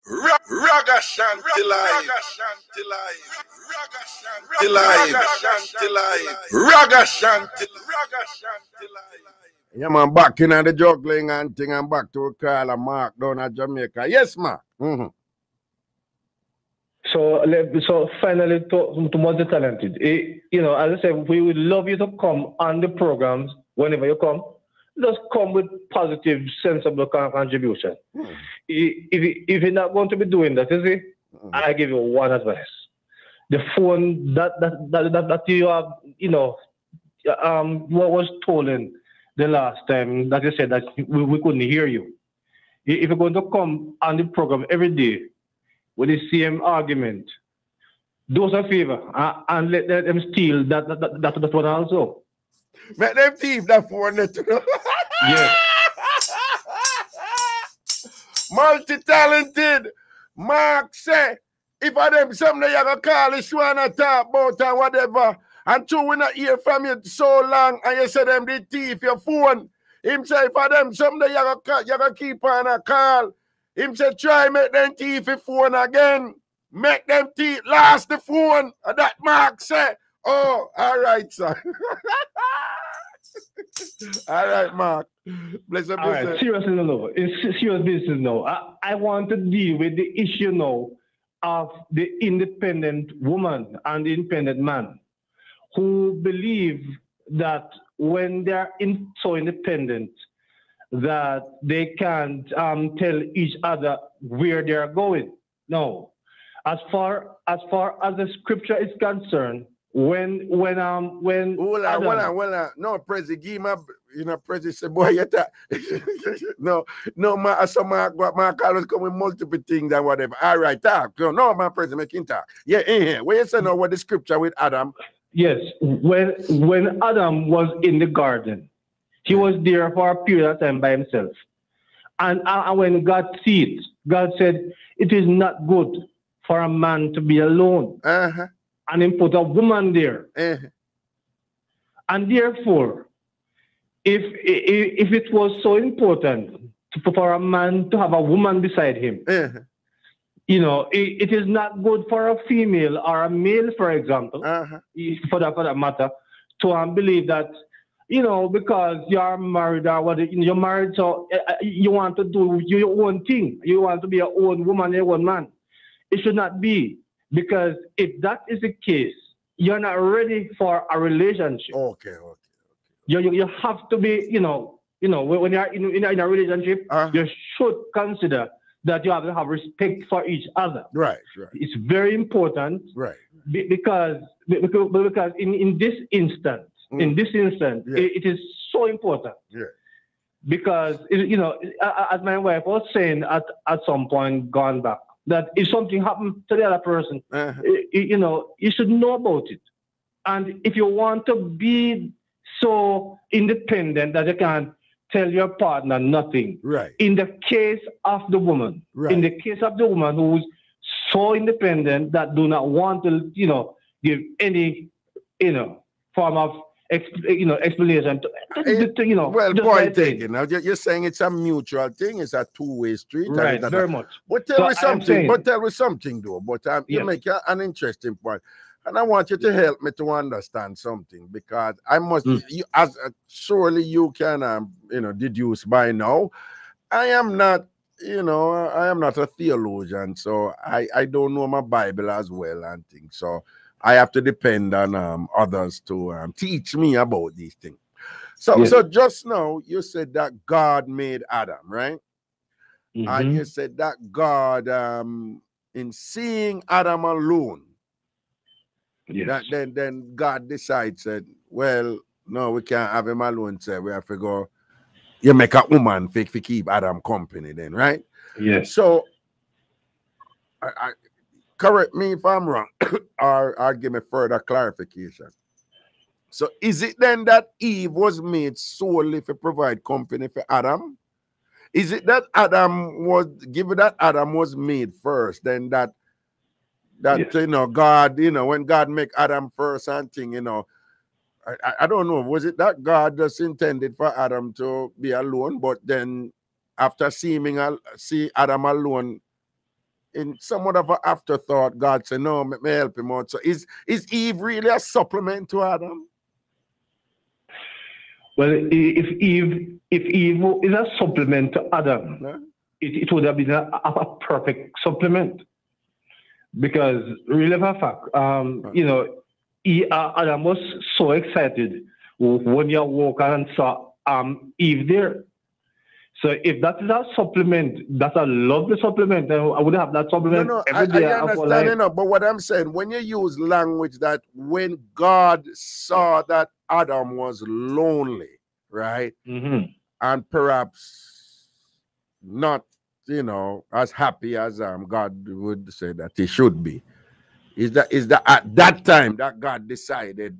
Ragashanti live. Ragashanti live. Yeah, man, back in the juggling and thing, and back to Carla Mark down at Jamaica. Yes, Mark. So finally, to multi-talented, as I said, we would love you to come on the programs whenever you come. Just come with positive, sensible contribution. If you're not going to be doing that, you see, I give you one advice: the phone that you have, what was stolen the last time that you said that we couldn't hear you. If you're going to come on the program every day with the same argument, do us a favor and let them steal that one also. Let them thief that phone. Yes. Multi-talented. Mark say, if I them something you gonna call this one and talk about and whatever, and two we not hear from you so long, and you say them the thief your phone. Him say, if I them something you gonna keep on a call. Him say, try make them thief your phone again. Make them thief last the phone. And that Mark say, oh, all right, sir. All right, Mark. Bless up. All right, seriously, no. It's serious business now. I want to deal with the issue now of the independent woman and the independent man who believe that when they're so independent that they can't tell each other where they're going. No. As far as the scripture is concerned, when hold on. No, Prezi, give my, Prezi say, boy, you talk. no, some my colors come with multiple things and whatever. All right, talk. No, my Prezi, make him talk. Yeah, where you say now what the scripture with Adam? Yes, when Adam was in the garden, he was there for a period of time by himself. And when God see it, God said, it is not good for a man to be alone. And then put a woman there. And therefore, if it was so important for a man to have a woman beside him, it is not good for a female or a male, for example, for that matter, to believe that, because you're married or what, you're married, so you want to do your own thing. You want to be your own woman, your own man. It should not be. Because if that is the case, you're not ready for a relationship. Okay. You have to be, when you're in a relationship, you should consider that you have to have respect for each other. Right. It's very important. Right. Because in this instance, it is so important. Yeah. Because as my wife was saying at some point gone back, that if something happened to the other person, you should know about it. And if you want to be so independent that you can't tell your partner nothing, right? In the case of the woman, who's so independent that do not want to, give any, form of explanation. Well, point taken. Now you're saying it's a mutual thing. It's a two-way street. Right, very much. But tell me something. Though. But you make an interesting point, and I want you to help me to understand something, because I must. Surely you can, deduce by now. I am not. I am not a theologian, so I don't know my Bible as well and things. So I have to depend on others to teach me about these things. So just now you said that God made Adam, right? And you said that God, in seeing Adam alone, then God decides that, well, no, we can't have him alone. So we have to go. You make a woman to keep Adam company, then, right? Yes. So, I correct me if I'm wrong, or give me further clarification. So is it then that Eve was made solely to provide company for Adam? Is it that Adam was made first, then that God, when God make Adam first and thing, I don't know, was it that God just intended for Adam to be alone, but then after see Adam alone, in somewhat of an afterthought, God said, no, let me help him out. So is Eve really a supplement to Adam? Well, if Eve is a supplement to Adam, it would have been a perfect supplement. Because really for a fact, Adam was so excited when you woke and saw Eve there. So if that is a supplement, that's a lovely supplement. I would have that supplement every day. I understand, but what I'm saying, when you use language that when God saw that Adam was lonely, right? And perhaps not, as happy as God would say that he should be. Is that at that time that God decided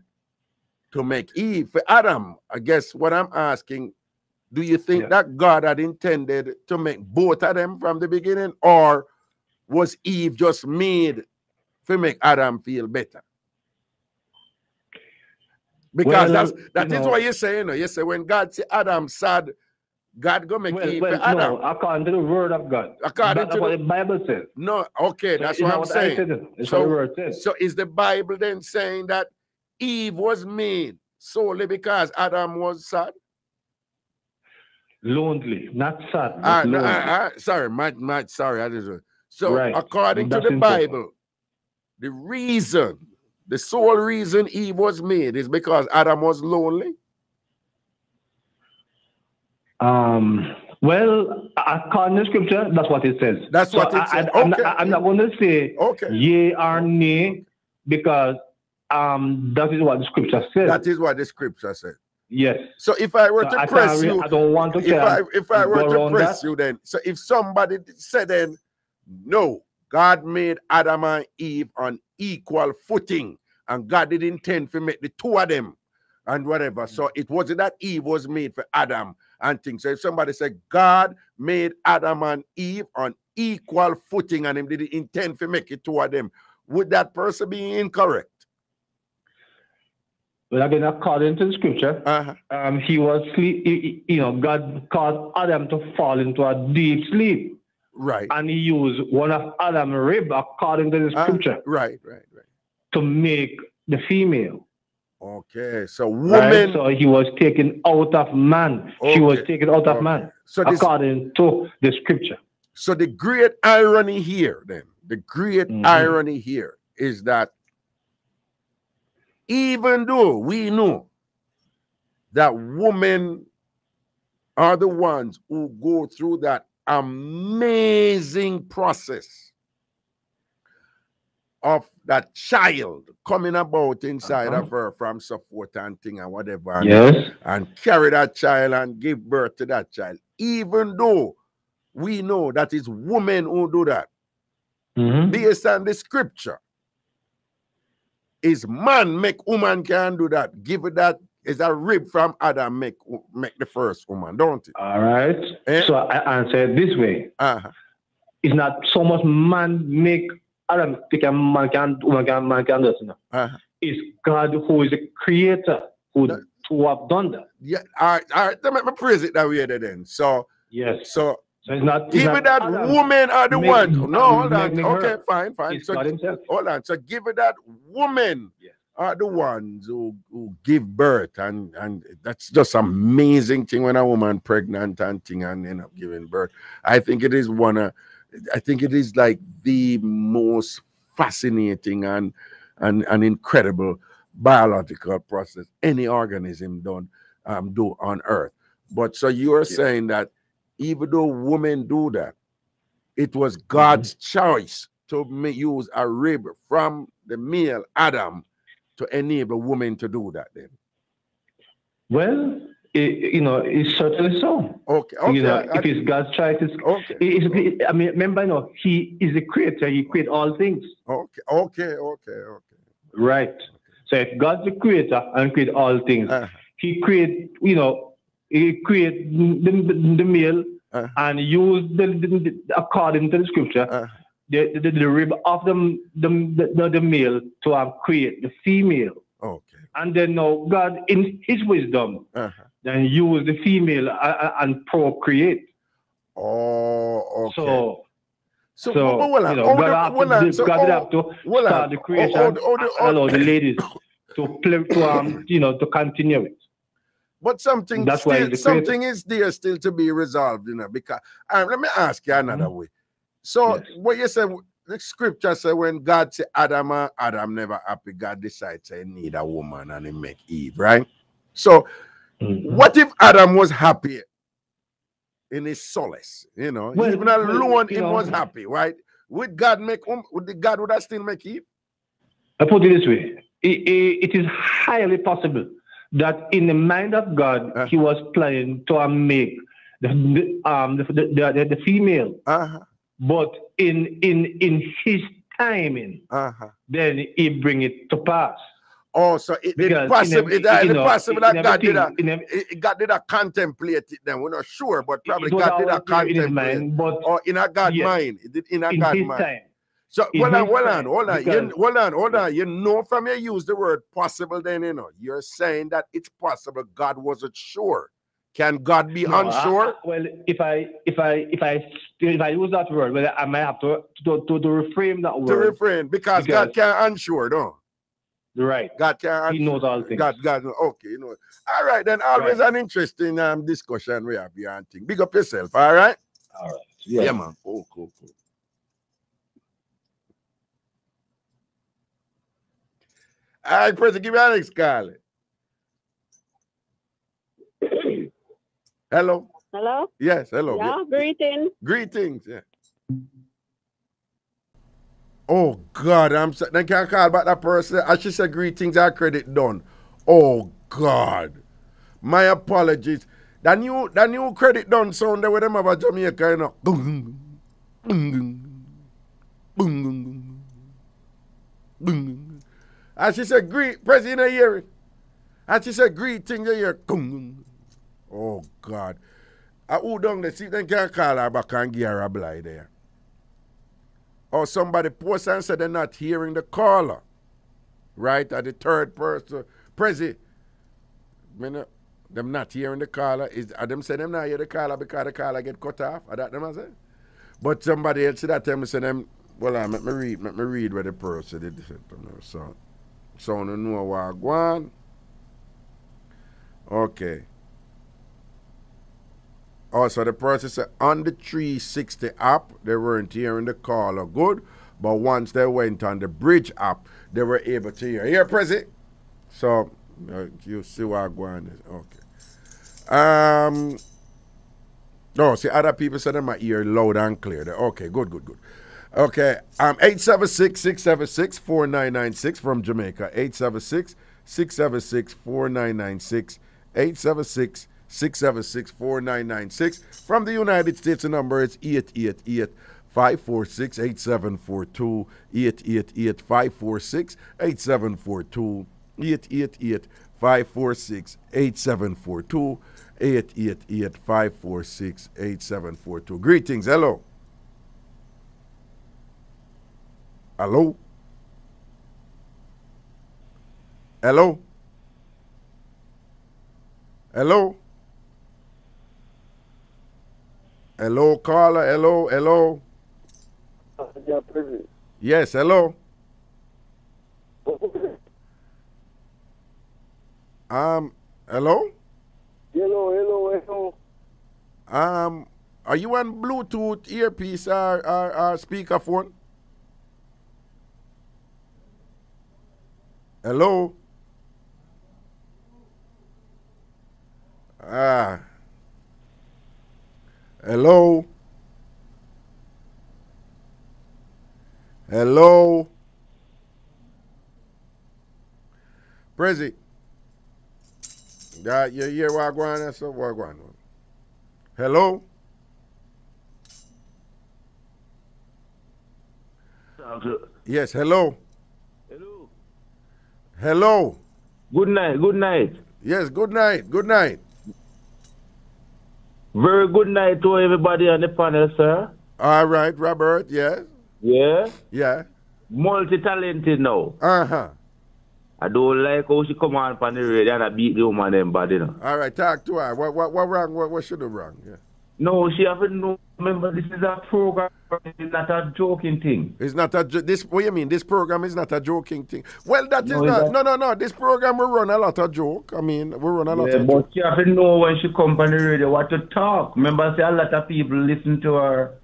to make Eve for Adam? I guess what I'm asking, do you think that God had intended to make both of them from the beginning, or was Eve just made to make Adam feel better? Because that is what you're saying. You say when God see Adam sad, God go make Eve for Adam. No, according to the word of God. According to what the Bible says. No, okay, that's so what I'm saying. So is the Bible then saying that Eve was made solely because Adam was sad? Lonely, not sad. Sorry, sorry. So according to the Bible, the reason, the sole reason Eve was made is because Adam was lonely. Well, according to scripture, that's what it says. That's what it says. I'm not going to say yea or nay because that is what the scripture says. That is what the scripture says. Yes. So if I were to press you, I don't want to. If I were to press you, then so if somebody said then, no, God made Adam and Eve on equal footing, and God didn't intend to make the two of them and whatever. So it wasn't that Eve was made for Adam and things. So if somebody said God made Adam and Eve on equal footing and him didn't intend to make it two of them, would that person be incorrect? Well, again, according to the scripture, he was sleep. God caused Adam to fall into a deep sleep. Right. And he used one of Adam's rib, according to the scripture. Right. To make the female. Okay, so woman. So he was taken out of man. Okay. She was taken out of man. So according to the scripture. So the great irony here, then, irony here is that even though we know that women are the ones who go through that amazing process of that child coming about inside of her from support and thing and whatever, and carry that child and give birth to that child, even though we know that it's women who do that, based on the scripture, is man make woman can do that. Give it that is a rib from Adam make the first woman, don't it? All right. So I answer it this way. It's not so much man make Adam take a man can man can do it. It's God who is the creator who have done that. Yeah. All right. Let me praise it that way then. So yes. So it's not give it that Adam woman are the ones. No, hold on. Okay, fine. It's So God himself. hold on. So give it that woman are the ones who give birth, and that's just amazing thing when a woman pregnant and thing and end up giving birth. I think it is like the most fascinating and incredible biological process any organism do on earth. But so you are saying that even though women do that, it was God's choice to use a rib from the male Adam to enable women to do that then? Well, it's certainly so. Okay. If it's God's choice, I mean, remember, he is the creator. He created all things. Okay. Right. So if God's the creator and create all things, he create, he create the male and use the according to the scripture, the rib of the male to create the female. Okay. And then now God, in his wisdom, then use the female and procreate. Oh, okay. So God have to start the creation and allow the ladies to play to continue it. But something is there still to be resolved, because let me ask you another way. So what you said, the scripture said when God said Adam never happy, God decides to need a woman and he make Eve, right? So what if Adam was happy in his solace, even alone he was happy, right? Would God would have still make Eve? I put it this way. It is highly possible that in the mind of God, he was planning to make the female. But in his timing, then he bring it to pass. Oh, so it's possible that God did not contemplate it then. We're not sure, but probably God did not contemplate it. Or in a God's mind. In a God's mind. Time. So hold on. You know, from you use the word possible, then you're saying that it's possible God wasn't sure. Can God be unsure? Well, if I use that word, well, I might have to reframe that word. To reframe because God can't unsure, no. Right. God can't. He knows all things. God. Okay, All right, then. Always an interesting discussion we have here and thing. Big up yourself. All right. All right. Yeah man. Cool. All right, President, give me Alex call. Hello? Hello? Yes, hello. Yeah, greetings. Greetings, yeah. Oh, God, I'm sorry. Then can I call back that person? As she said, greetings, our credit done. Oh, God. My apologies. The new credit done sound there with them about Jamaica, you know. Boom, boom, boom, boom. As she said, President, you hear it? As she said, greetings, you hear it. Oh, God. Who done the see then can call her back and give her a blind there. Or somebody post and said they're not hearing the caller. Right? At the third person. Prezi, them not hearing the caller. Them say them not hear the caller because the caller get cut off. Are that them I say? But somebody else that time say them, well, let me read what the person did. So I know what I want. Okay. Also, the person said on the 360 app, they weren't hearing the caller good, but once they went on the bridge app, they were able to hear. Here, Prezi. So, you see what I'm going on. Okay. No, see, other people said they might hear loud and clear. Okay, good. Okay, 876-676-4996 from Jamaica. 876-676-4996. 876-676-4996. From the United States, the number is 888-546-8742. 888-546-8742. 888-546-8742. 888-546-8742. Greetings. Hello. Hello. Hello. Hello. Hello, caller. Hello. Yes, hello. Hello? Hello. Are you on Bluetooth earpiece or speakerphone? Hello? Hello? Hello? Prezi. You hear what I'm going on? So what going on? Hello? Yes, hello? Hello? Good night. Yes, good night. Very good night to everybody on the panel, sir. All right, Robert, yes? Yeah? Multi-talented now. Uh-huh. I don't like how she come on the radio and I beat the woman them body, you know. All right, talk to her. What wrong? What should have wrong? Yeah. No, she haven't know. Remember, this is a program. It's not a joking thing. It's not a this. What you mean? This program is not a joking thing. Well, that is not. No. This program we run a lot of joke. I mean, we run a lot of joke. But she haven't know when she come on the radio what to talk. Remember, say a lot of people listen to her.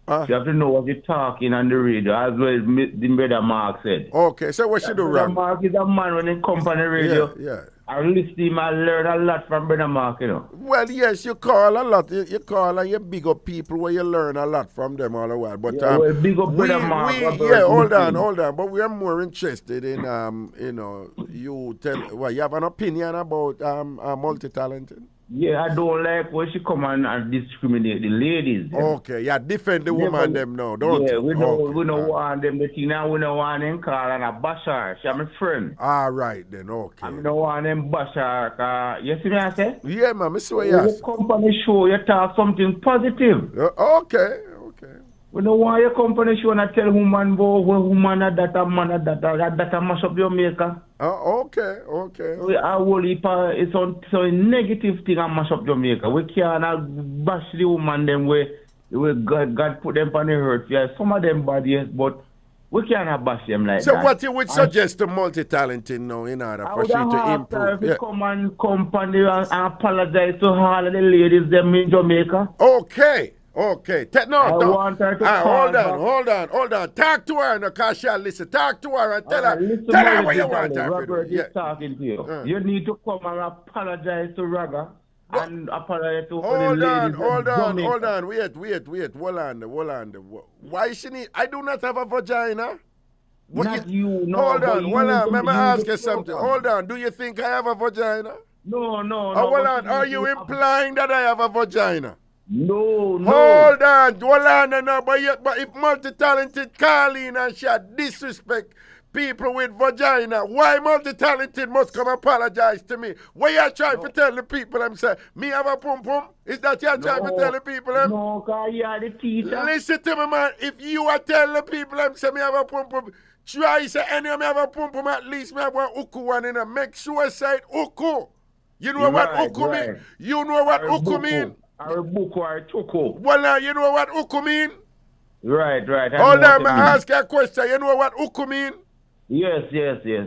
You have to know what you're talking on the radio, as well as the brother Mark said. Okay, so what she do wrong? Mark is a man when he come on the radio. Yeah. I listen to him and learn a lot from brother Mark, you know. Well, yes, you call a lot. You call and you big up people where you learn a lot from them all the while. But well, big up brother Mark. Hold on. But we are more interested in you have an opinion about multi-talented. Yeah, I don't like when she come and discriminate the ladies. Them. Okay, defend the woman them now, don't you? Yeah, we don't want them the thing now. We don't want them call and a bash her. She's my friend. All right then, okay. I don't want them bash her. You see me I say? Yeah, man, I see what you say. The company show you talk something positive. Okay. We don't want your company show and tell woman woman that a man that mash up Jamaica. Okay. It's so a negative thing and mash up Jamaica. We can't bash the woman them way God put them on the earth. Yeah, some of them bad, yes, but we can't bash them like that. So what you would suggest to multi-talented now in order for she to improve? If come and company and apologize to all of the ladies them in Jamaica. Okay. Okay. Hold on. Talk to her, no, because she'll listen. Talk to her and tell her what you want her to do. Robert is talking to you. You need to come and apologize to Raga. And apologize to hold on. Hold on. Wait. Hold on. Why she need? I do not have a vagina. Not you, no. Hold on. Let me ask you something. Hold on. Do you think I have a vagina? No. Hold on. Are you implying that I have a vagina? No. Hold on. No. But if multi-talented Carleen and she disrespect people with vagina, why multi-talented must come apologize to me? What you trying to tell the people I'm saying? Me have a pum-pum? Is that you trying to tell the people? No, because you are the teacher. Listen to me, man. If you are telling the people I'm saying me have a pum-pum, try say any of me have a pum-pum, at least me have one uku one in a make sure say uku. You know what uku mean? You know what uku mean? Or buku or chuku. Well, now, you know what uku mean? Right. Hold on, I ask you a question. You know what uku mean? Yes.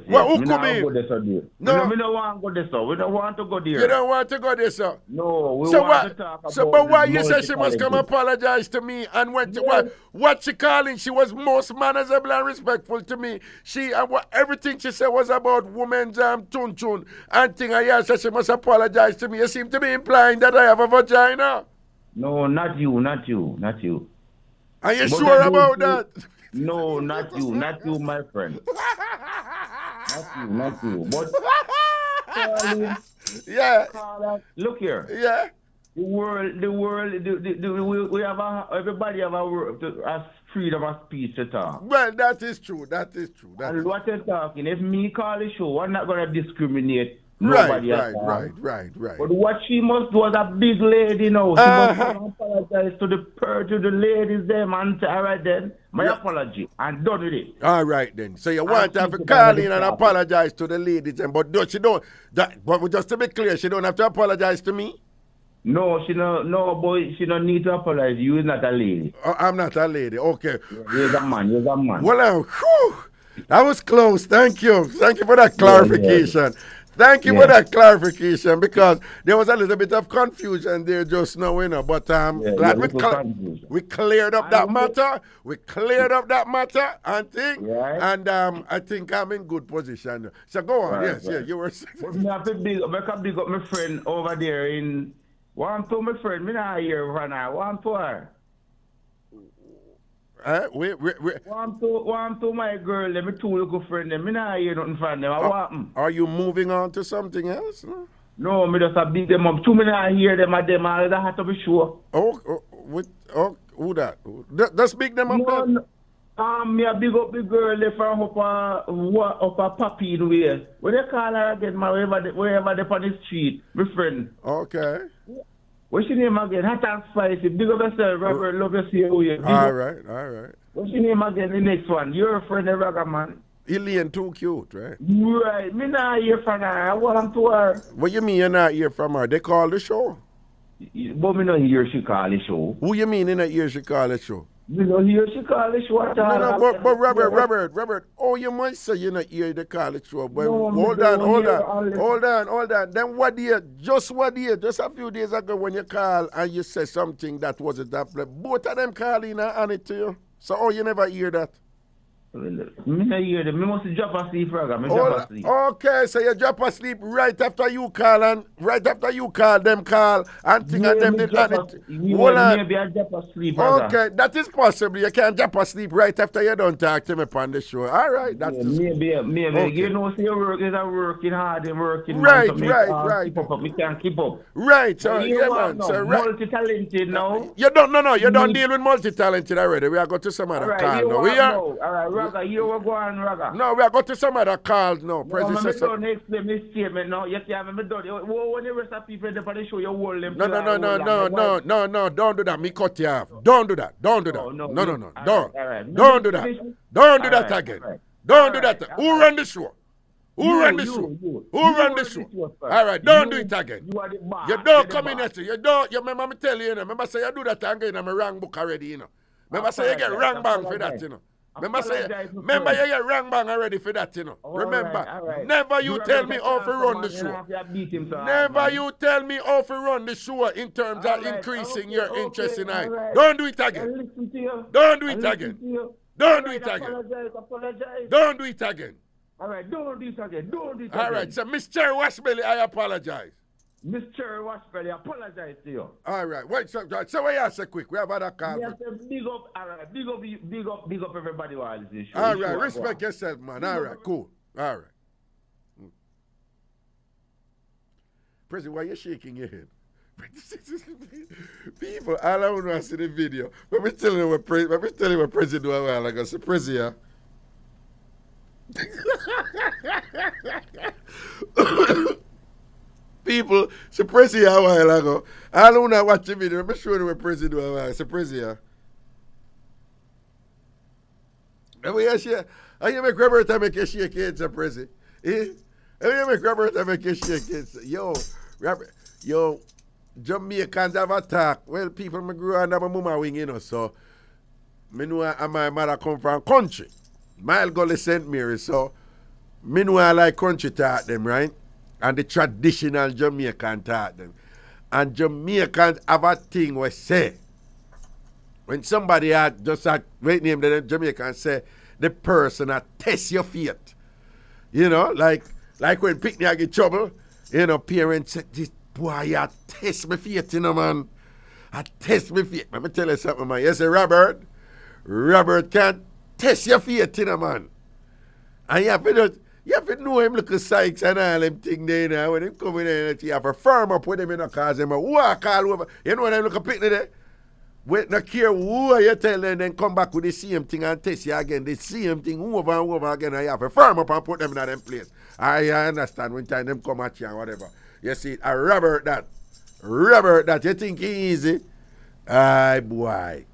What uku mean? No, we don't want to go there, sir. We don't want to go there. You don't want to go there, sir? No, we want to talk about but why you say she must come apologize to me? And what she calling? She was most manageable and respectful to me. Everything she said was about women's Chun-Chun and thing. I said she must apologize to me. You seem to be implying that I have a vagina. No, not you. Are you sure about that? No, not you, my friend. Not you. But yeah. Look here. Yeah. The world. We have everybody have a freedom of speech to talk. Well, that is true. And what you're talking, if me call the show, I'm not gonna discriminate. Right. But what she must do as a big lady now, she must apologize to the ladies them and say, all right then, my apology, and done with it. All right then. So you want to have to call in and apologize to the ladies, but but just to be clear, she don't have to apologize to me? No, boy, she don't need to apologize. You is not a lady. I'm not a lady. Okay. You're a man. Well, that was close. Thank you for that clarification. Thank you for that clarification, because there was a little bit of confusion there just now, but glad we cleared up that matter. We cleared up that matter and thing, and I think I'm in good position. So go on, yes, you were saying. I have to big up my friend over there in one to my friend. Me not here for now. One to her. One to my girl, let me two little friend, me not hear nothing from them. Are you moving on to something else? No, me just a beat them up. Two me not hear them at them, I have to be sure. Who that? Let's big them up then. Me a big up the girl from up a puppy in way. When they call her again, wherever they on the street, my friend. Okay. What's your name again? Hot and spicy. Big up yourself, Robert. Love to see you. All right. What's your name again? The next one. You're a friend of Raga, man. Elaine too cute, right? Right. Me not hear from her. I want to her. What you mean you not hear from her? They call the show. But me not hear she call the show. Who you mean in a year she call the show? Me not hear she call the show at all. But Robert, you might say you not hear the call the show. But hold on. Then what year? Just a few days ago when you call and you say something that wasn't that. Both of them calling and it to you. So you never hear that? Me not hear them. Me must drop asleep, Raga. Me drop asleep. Okay, so you drop asleep right after you call and them call and thing and them did it. Maybe I drop asleep, Raga. Okay, that is possible. You can drop asleep right after you don't talk to me on the show. All right, that is maybe. Okay. You know, say your work is working hard and working. Right. We can't keep up. Right, so man. So multi-talented now. You don't deal with multi-talented already. We are going to some other call now. All right. Raga, you were going, Raga. No, we are going to some other calls now. Predecessor. No, I'm explain this statement now. You see, I'm done. When the rest of people in the show, you hold them. No, don't do that. Me cut you off. Don't do that. No. Don't do that. Don't do that again. Don't do that. Who run the show? Who run the show? All right, don't do it again. You don't come in here. You remember me tell you, remember say you do that again in my wrong book already, Remember say you get wrong bang for that, Remember you get wrong bang already for that, you know. Remember, never you tell me how to run the show. Never you tell me how to run the show in terms of increasing your interest in I. Don't do it again. Don't do it again. Don't do it again. Don't do it again. All right, don't do it again. Don't do it again. All right, so Miss Cherry Washbelly, I apologize. Miss Cherry Washbelly, I apologize to you. All right, wait, so what you say quick? We have other call. Yes, big up, all right, big up everybody while this show. All right, respect yourself, man. All right, cool. All right. President, why are you shaking your head? People, all I want to see the video. Let me tell you what President do a while ago. So, President, people, so President a while ago. I don't want to watch the video. Let me show you what President do a while. So, President, and we share. And you make Roberta make you shake your head, so President. Eh? And you make Roberta make you shake your head. Yo, Robert, yo. Jamaicans have attack. Well, people me grew under my mama wing, you know, so me know my mother come from country. Mile Gully St. Mary, so me know I like country taught them, right? And the traditional Jamaican taught them. And Jamaicans have a thing we say. When somebody had just a great name, the Jamaican say the person that test your faith. You know, like when picnic get trouble, you know, parents say this. Boy, you test me faith, you know, man. I test me faith. Let me tell you something, man. You say, Robert can't test your faith, you know, man. And you have to know him look at Sykes and all them things there, you know. When him come in there, you have to firm up with him, you know, cause him a walk all over. You know when them look at picnic there? Wait, not care who you tell them, then come back with the same thing and test you again. The same thing over and over again, and you have to firm up and put them in them place. I understand when time them come at you and whatever. You see, Robert that, you think he easy? Aye, boy.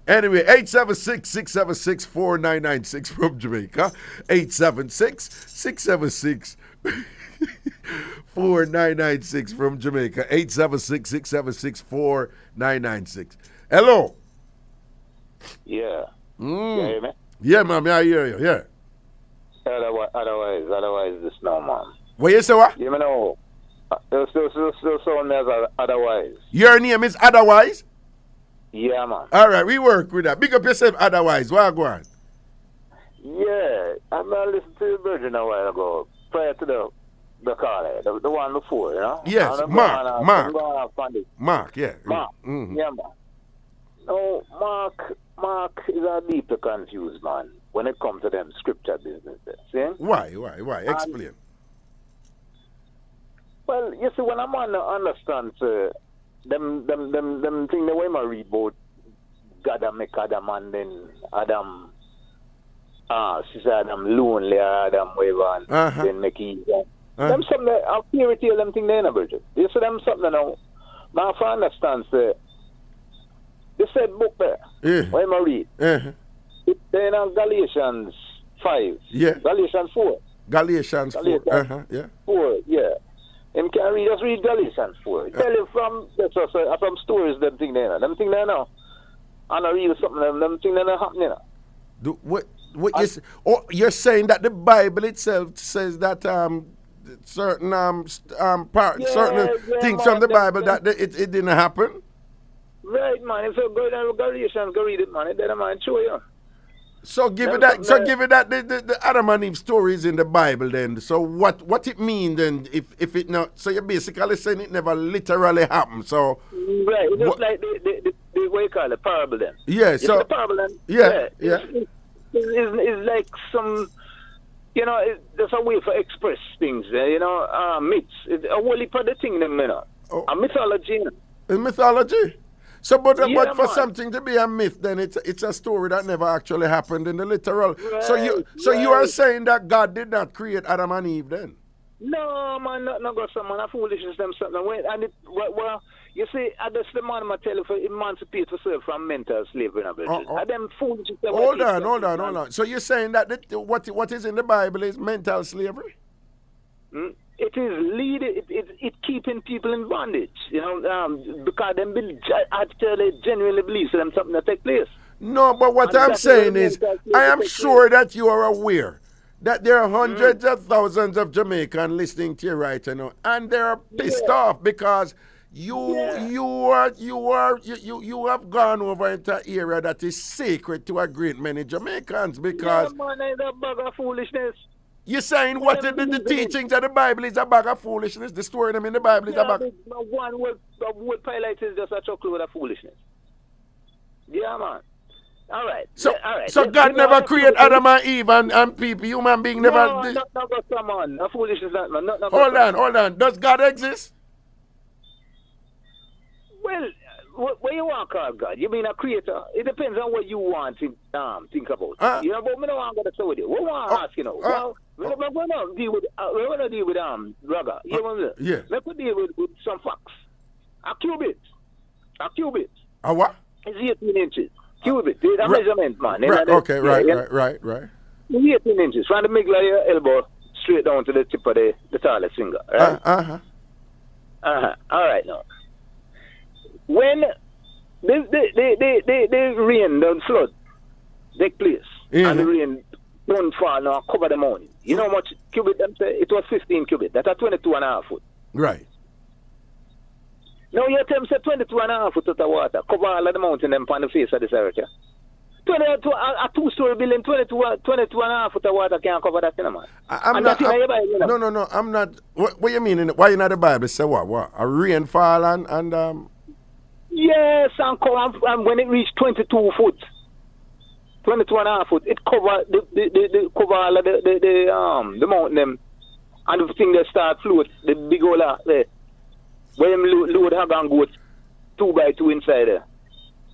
Anyway, 876-676-4996 from Jamaica. 876-676-4996 from Jamaica. 876-676-4996. Hello. Yeah. Mm. You hear me? Yeah, man, I hear you, yeah. Otherwise, this no, man. What you say, what? You know, still sound as otherwise. Your name is Otherwise? Yeah, man. All right, we work with that. Big up yourself, Otherwise. What go on? Yeah, I listened to the Virgin a while ago, prior to the call, the one before, you know? Yes, Mark, yeah. Mark, yeah, man. No, Mark is a deeply confused man when it comes to them scripture business. See? Why? Explain. Well, you see, when a man understands them thing the way I read about God and make Adam and then Adam, she said Adam lonely, Adam whatever, and then make Eve. Them something, a fairy tale, them thing they in a virgin. You see them something now, my friend understands they said book there, when I read, it's in Galatians 5, Galatians 4. Galatians 4, yeah. 4, yeah. Him can read, just read Galatians 4. Tell you from stories, them thing there now. And I read something, them thing there happening now. You're saying that the Bible itself says that certain things from the Bible that it didn't happen? Right, man. If you go down to Galatians, go read it, man. It doesn't mind show you. So give it that. The Adam and Eve story is in the Bible. Then, so what it mean then? If it not, so you're basically saying it never literally happened. So right, it's just like the what you call it, parable then. Yeah. So the parable then. Yeah. It's like some, you know, there's a way for express things. You know, myths. It's a whole heap of the thing, them, you know. A mythology. A mythology. So, but for something to be a myth, then it's a story that never actually happened in the literal. Right, so you are saying that God did not create Adam and Eve then? No, man, not got some man. I foolishness them something. And well, you see, that's the man I tell you for emancipate yourself from mental slavery. And them foolishness. Hold on. So you're saying that what is in the Bible is mental slavery? It is it keeping people in bondage, you know, because them actually genuinely believe them something that take place. No, but what I'm saying is, I am sure that you are aware that there are hundreds of thousands of Jamaicans listening to you right now, and they're pissed off because you have gone over into an area that is sacred to a great many Jamaicans because man, it's a bag of foolishness. You're saying what the teachings of the Bible is a bag of foolishness. The story them in the Bible is a bag. One word pilot is just a chocolate of foolishness. Yeah, man. All right. So God never created Adam and Eve and people, human being never. No, not come on. No foolishness, man. Hold on. Does God exist? Well, what you want to call God? You mean a creator? It depends on what you want to think about. You know, but we don't want to go with you. What want to ask, you know? Well, we're going to deal with Raga. You know, yeah. Let's deal with some facts. A cubit. A what? It's 18 inches. Cubit. It's a measurement, man. Right. Okay. Right. 18 inches. From the middle of your elbow straight down to the tip of the tallest finger. Right? All right, now. When the rain, the flood take place, and the rain don't fall now cover the mountain, you know how much cubit them say? It was 15 cubit. That's a 22.5 foot. Right. Now you tell me say 22.5 foot of water cover all of the mountain them on the face of this earth. A two-story building, 22.5 foot of water can't cover that, man. No, I'm not. What you mean? Why in the Bible say what? A rainfall and Yes, and when it reached 22 foot, 22.5 foot, it cover the cover all of the mountain them, and the thing that start float, the big old there, where them load hog and goat 2 by 2 inside there,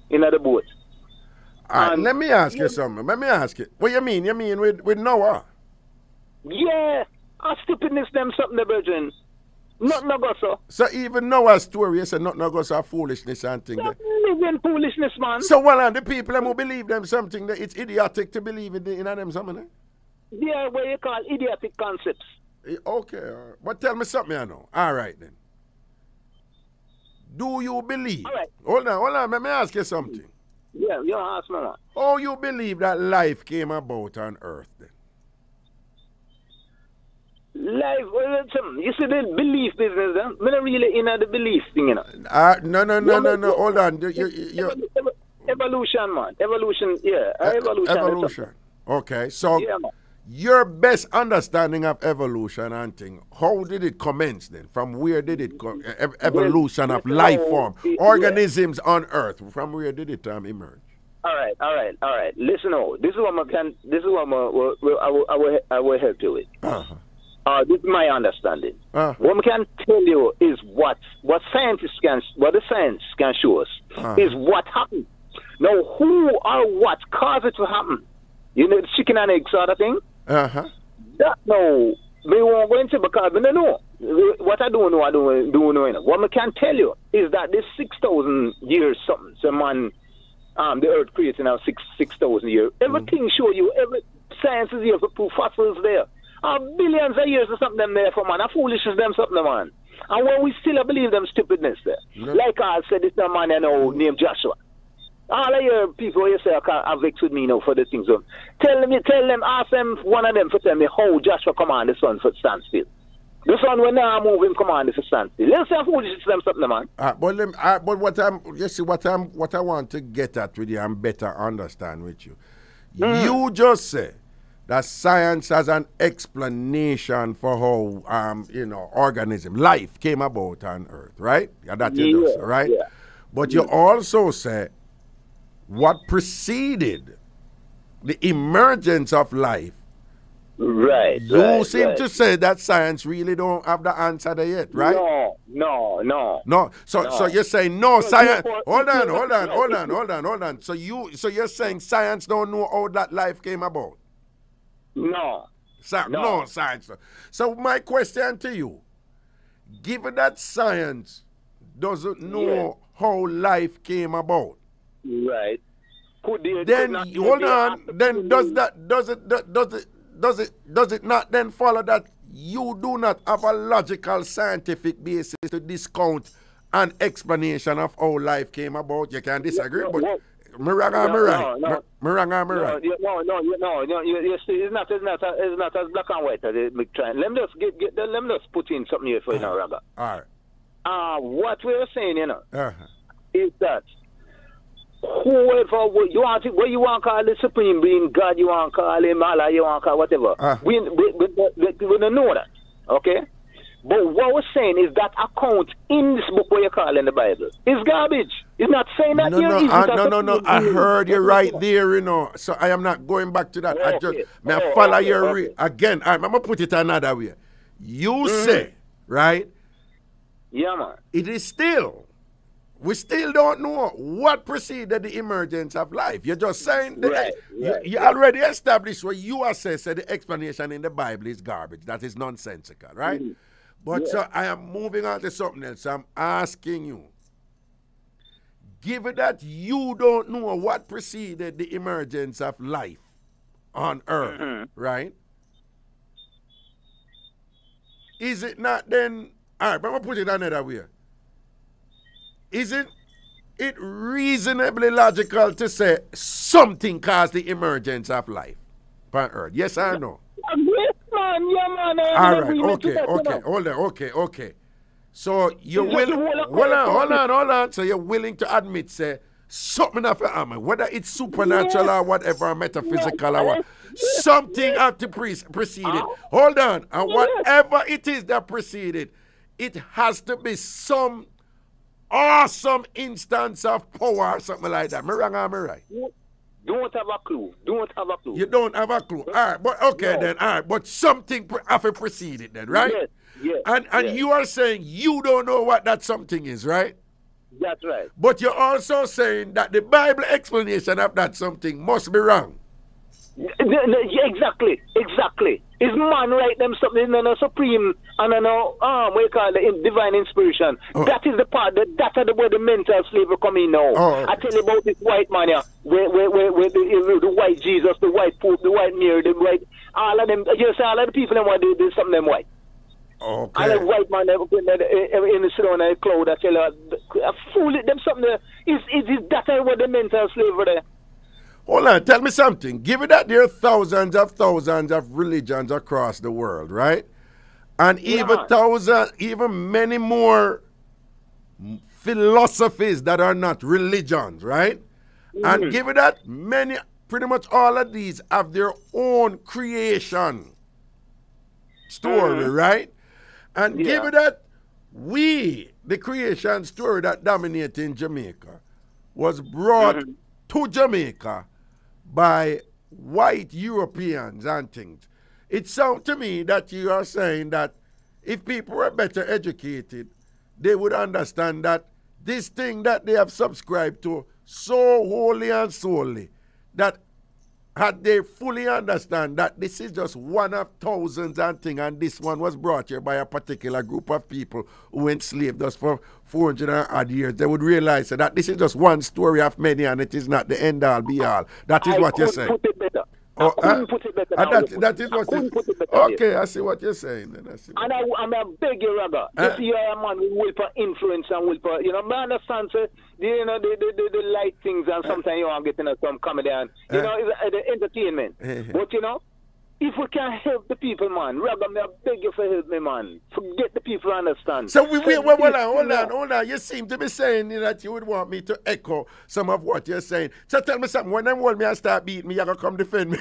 in the boat. All right, let me ask you something. Let me ask you. What you mean? You mean with Noah? Yeah, a stupidness them something, the virgin. Not no go so. So even Noah's story, you said not no go so foolishness and things. Living foolishness, man. So well, and the people who believe them something that it's idiotic to believe in them something. Yeah, what you call idiotic concepts. Okay, all right. But tell me something I know. All right then. Do you believe? All right. Hold on. Let me ask you something. Yeah, you ask me one. How you believe that life came about on Earth then? Life, you see the belief business, I'm not really in the belief thing, you know. No. Hold on. Evolution, man. Evolution, yeah. Evolution. Okay, so your best understanding of evolution and thing, how did it commence then? From where did it come? Evolution of life form, organisms on Earth. From where did it emerge? All right. Listen, this is what I will help you with. This is my understanding. What we can tell you is what the science can show us is what happened. Now, who or what caused it to happen? You know, the chicken and egg sort of thing. That no, we won't go into because we don't know. What I don't know. What we can tell you is that this 6,000 years something. So man, the Earth created now 6,000 years. Everything show you. Every science is here for proof. Fossils there. Billions of years or something them there for man. A foolishness them something, man. And when we still believe them stupidness there. Like I said, this man named Joshua. All of your people you say are vexed with me now for the things. Tell them, ask them, one of them to tell me how Joshua command the sun for stand still. The sun when now move him command it for stand still. Let's say foolishness them something, man. But what I want to get at with you and better understand with you. You just say that science has an explanation for how organism, life came about on Earth, right? That you just, right? Yeah. But you also say what preceded the emergence of life. Right. You seem to say that science really don't have the answer there yet, right? No. So you're saying no science. Hold on. So you're saying science don't know how that life came about? No science. So my question to you, given that science doesn't know how life came about, right? Then hold on. Then does it not then follow that you do not have a logical scientific basis to discount an explanation of how life came about? You can disagree, but Me wrong or me right? Me wrong or me right? No. It's not as black and white as it make try. Let me just put in something here for you now, Raga. All right. What we're saying, is that whoever you want to call the Supreme Being, God, you want to call him Allah, you want to call whatever. We don't know that, okay? But what we're saying is that account in this book where you call in the Bible is garbage. It's not saying that No. I heard you right there, So I am not going back to that. I follow your again. I'm gonna put it another way. You say, right? Yeah, man. It is still. We still don't know what preceded the emergence of life. You're just saying you already established what you assess that the explanation in the Bible is garbage. That is nonsensical, right? Mm-hmm. But so I am moving on to something else. I'm asking you, given that you don't know what preceded the emergence of life on earth, right? Is it not then, all right, but I'm going to put it another way. Isn't it reasonably logical to say something caused the emergence of life on earth? Yes or no? Yes, man. Yeah, man. All right. Okay. So you're willing. Hold on. So you're willing to admit, say, something of a whether it's supernatural or whatever, metaphysical or what, something have to precede it. Hold on. And whatever it is that preceded, it has to be some awesome instance of power or something like that. Me wrong or me right? Don't have a clue. You don't have a clue. All right, but okay then. All right, but something have to precede it then, right? Yes. And you are saying you don't know what that something is, right? That's right. But you're also saying that the Bible explanation of that something must be wrong. Exactly. Is man write them something in a supreme and what you call it, divine inspiration. That is the part that is where the mental slavery come in now. I tell you about this white man here, where the white Jesus, the white Pope, the white Mary, the white all of them. You see all of the people them want to do something them white. Okay. And the white man in the sit on a cloud, I tell you, fool it them something. Is that where the mental slavery there? Hold on, tell me something. Given that there are thousands of religions across the world, right? And even many more philosophies that are not religions, right? And given that pretty much all of these have their own creation story, right? And given that the creation story that dominates in Jamaica was brought to Jamaica by white Europeans and things, it sounds to me that you are saying that if people were better educated, they would understand that this thing that they have subscribed to so wholly and solely, that had they fully understand that this is just one of thousands and things, and this one was brought here by a particular group of people who enslaved us for 400 and odd years, they would realize that this is just one story of many and it is not the end all be all. That is what you're saying. Put it better. I couldn't put it better. That is what you're saying. Okay, I see what you're saying. Then and I beg you, Raga, if you are a man who will put influence and will put, I understand, sir, the light things, and sometimes you are getting some comedy and, it's the entertainment. But, if we can help the people, man, Raga, I beg you for help me, man. Forget the people understand. So hold on. You seem to be saying that you would want me to echo some of what you're saying. So tell me something. When them want me and start beating me, you're going to come defend me.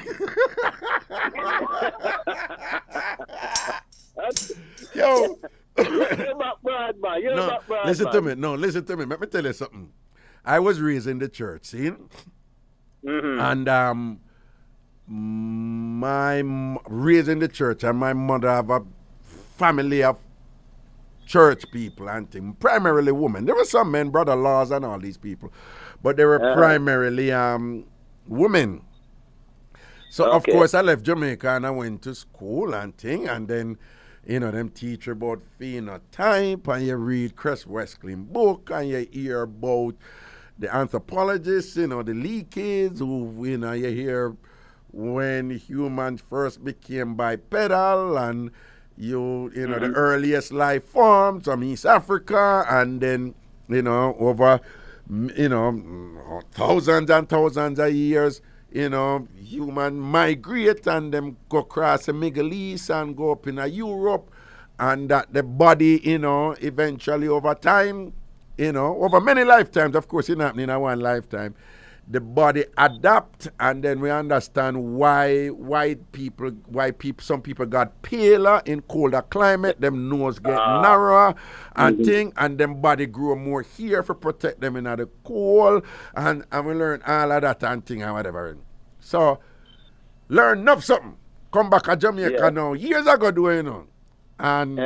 Yo. You're not bad, man. You're not bad, listen to me. No, listen to me. Let me tell you something. I was raised in the church, see? And raised in the church, and my mother have a family of church people and things, primarily women. There were some men, brother-in-laws and all these people, but they were primarily women. So of course I left Jamaica and I went to school and thing, and then them teach about phenotype, and you read Chris Westlin book, and you hear about the anthropologists, the leakage, who you hear when humans first became bipedal, and the earliest life forms from East Africa, and then over you know, thousands and thousands of years, you know, human migrate and them go across the Middle East and go up in Europe, and that the body, you know, eventually over time, you know, over many lifetimes, of course, it's not happening in one lifetime, the body adapt, and then we understand why some people got paler in colder climate, them nose get narrower and thing, and them body grow more hair for protect them in the cold, and we learn all of that and thing and whatever. So learn enough something. Come back to Jamaica now, years ago doing, you know, and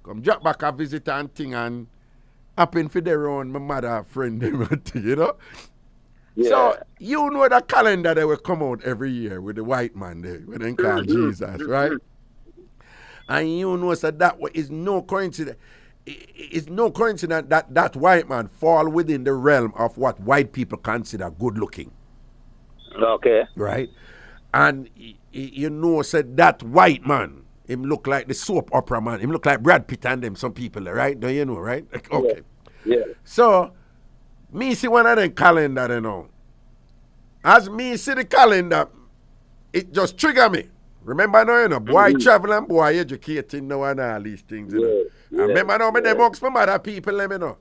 come drop back a visit and thing, and happen for their own my mother friend them, you know. Yeah. So, you know the calendar that will come out every year with the white man there, when they call Jesus, right? And you know so that is no coincidence. It's no coincidence that that white man fall within the realm of what white people consider good looking. Okay. Right? And you know so that white man, him look like the soap opera man. Him look like Brad Pitt and them, some people, right? Don't you know, right? Okay. Yeah. So, me see one of them calendar, you know. As me see the calendar, it just trigger me. Remember now, you know, boy travel and boy educating now and all these things, you know. Yeah. And remember now, me them amongst my other people, let me know.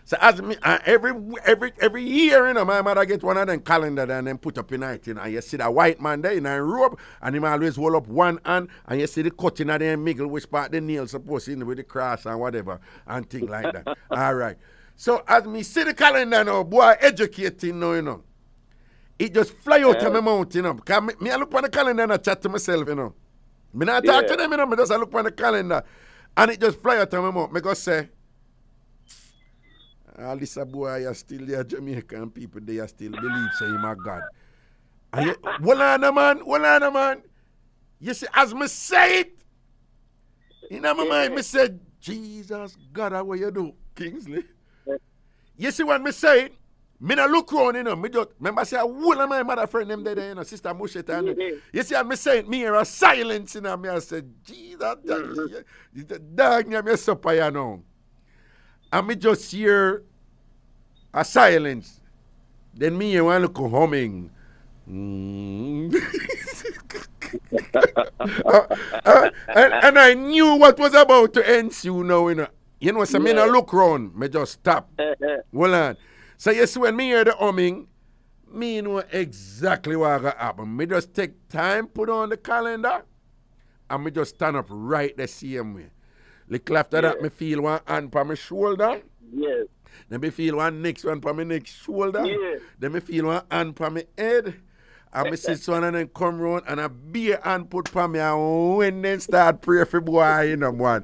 So as me, every year, you know, my mother get one of them calendar and then put up in it, you know, and you see the white man there in a robe, and him always hold up one hand, and you see the cutting of them middle, which part the nail supposed to, you know, with the cross and whatever, and things like that. All right. So as me see the calendar now, boy, educating now, you know, it just fly out of my mouth, you know, because me I look on the calendar and I chat to myself, you know. Me not talk to them, you know, me just I look on the calendar, and it just fly out of my mouth. Me go say, all this boy are still there, Jamaican people, they are still believe, say, my God. And you, hold on, man. You see, as me say it, in my mind, me say, Jesus, God, how you do, Kingsley? You see when me say it, me not look around, you know, me just, remember I say, whole of my mother friend them there, you know, Sister Musheta, and you see, and me say it, me hear a silence, you know, me I say, Jesus, dog, me supper, you know. And me just hear a silence. Then me hear one look humming. And I knew what was about to ensue now, you know. You know, so me not look round, me just stop. Hold on. So you see when me hear the humming, me know exactly what gonna happen. Me just take time, put on the calendar, and me just stand up right the same way. Like after that, me feel one hand on my shoulder. Yes. Then me feel one next one on my next shoulder. Yes. Then me feel one hand on my head. And me see someone and then come round and a beer hand put on me, and when they start pray for boy, you know, man.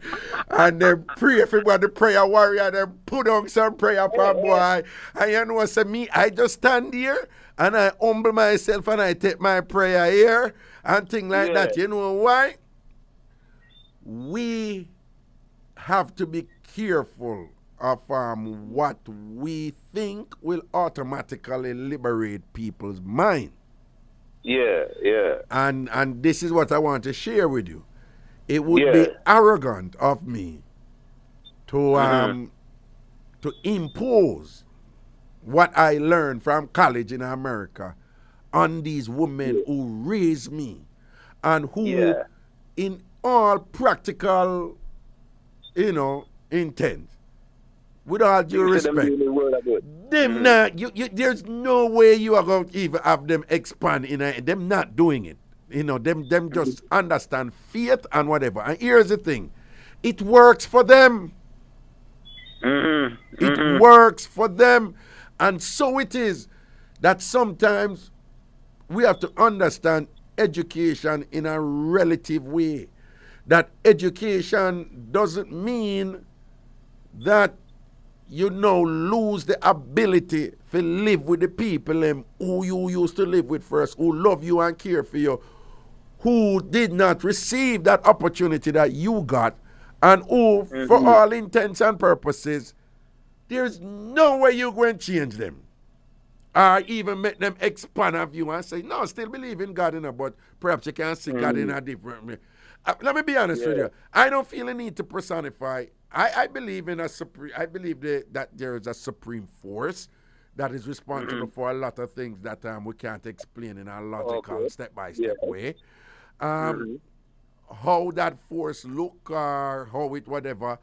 And then pray for boy, the prayer warrior, then put on some prayer for boy. And you know, so me, I just stand here and I humble myself and I take my prayer here and things like that. You know why? We have to be careful of what we think will automatically liberate people's mind. Yeah. And this is what I want to share with you. It would be arrogant of me to impose what I learned from college in America on these women who raised me and who in all practical, you know, intent, with all due respect, them not, there's no way you are going to even have them expand in them not doing it. You know, them just understand faith and whatever. And here's the thing, it works for them. It works for them. And so it is that sometimes we have to understand education in a relative way. That education doesn't mean that you now lose the ability to live with the people who you used to live with first, who love you and care for you, who did not receive that opportunity that you got, and who, for all intents and purposes, there's no way you're going to change them. Or even make them expand of you and say, no, still believe in God, you know, but perhaps you can see God in a different way. Let me be honest with you. I don't feel a need to personify I believe in a supreme. I believe that there is a supreme force that is responsible for a lot of things that we can't explain in a logical step-by-step way. How that force look or how it whatever,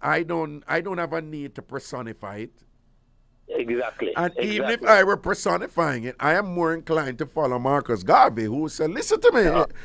I don't have a need to personify it. Exactly. And even if I were personifying it, I am more inclined to follow Marcus Garvey, who said, listen to me,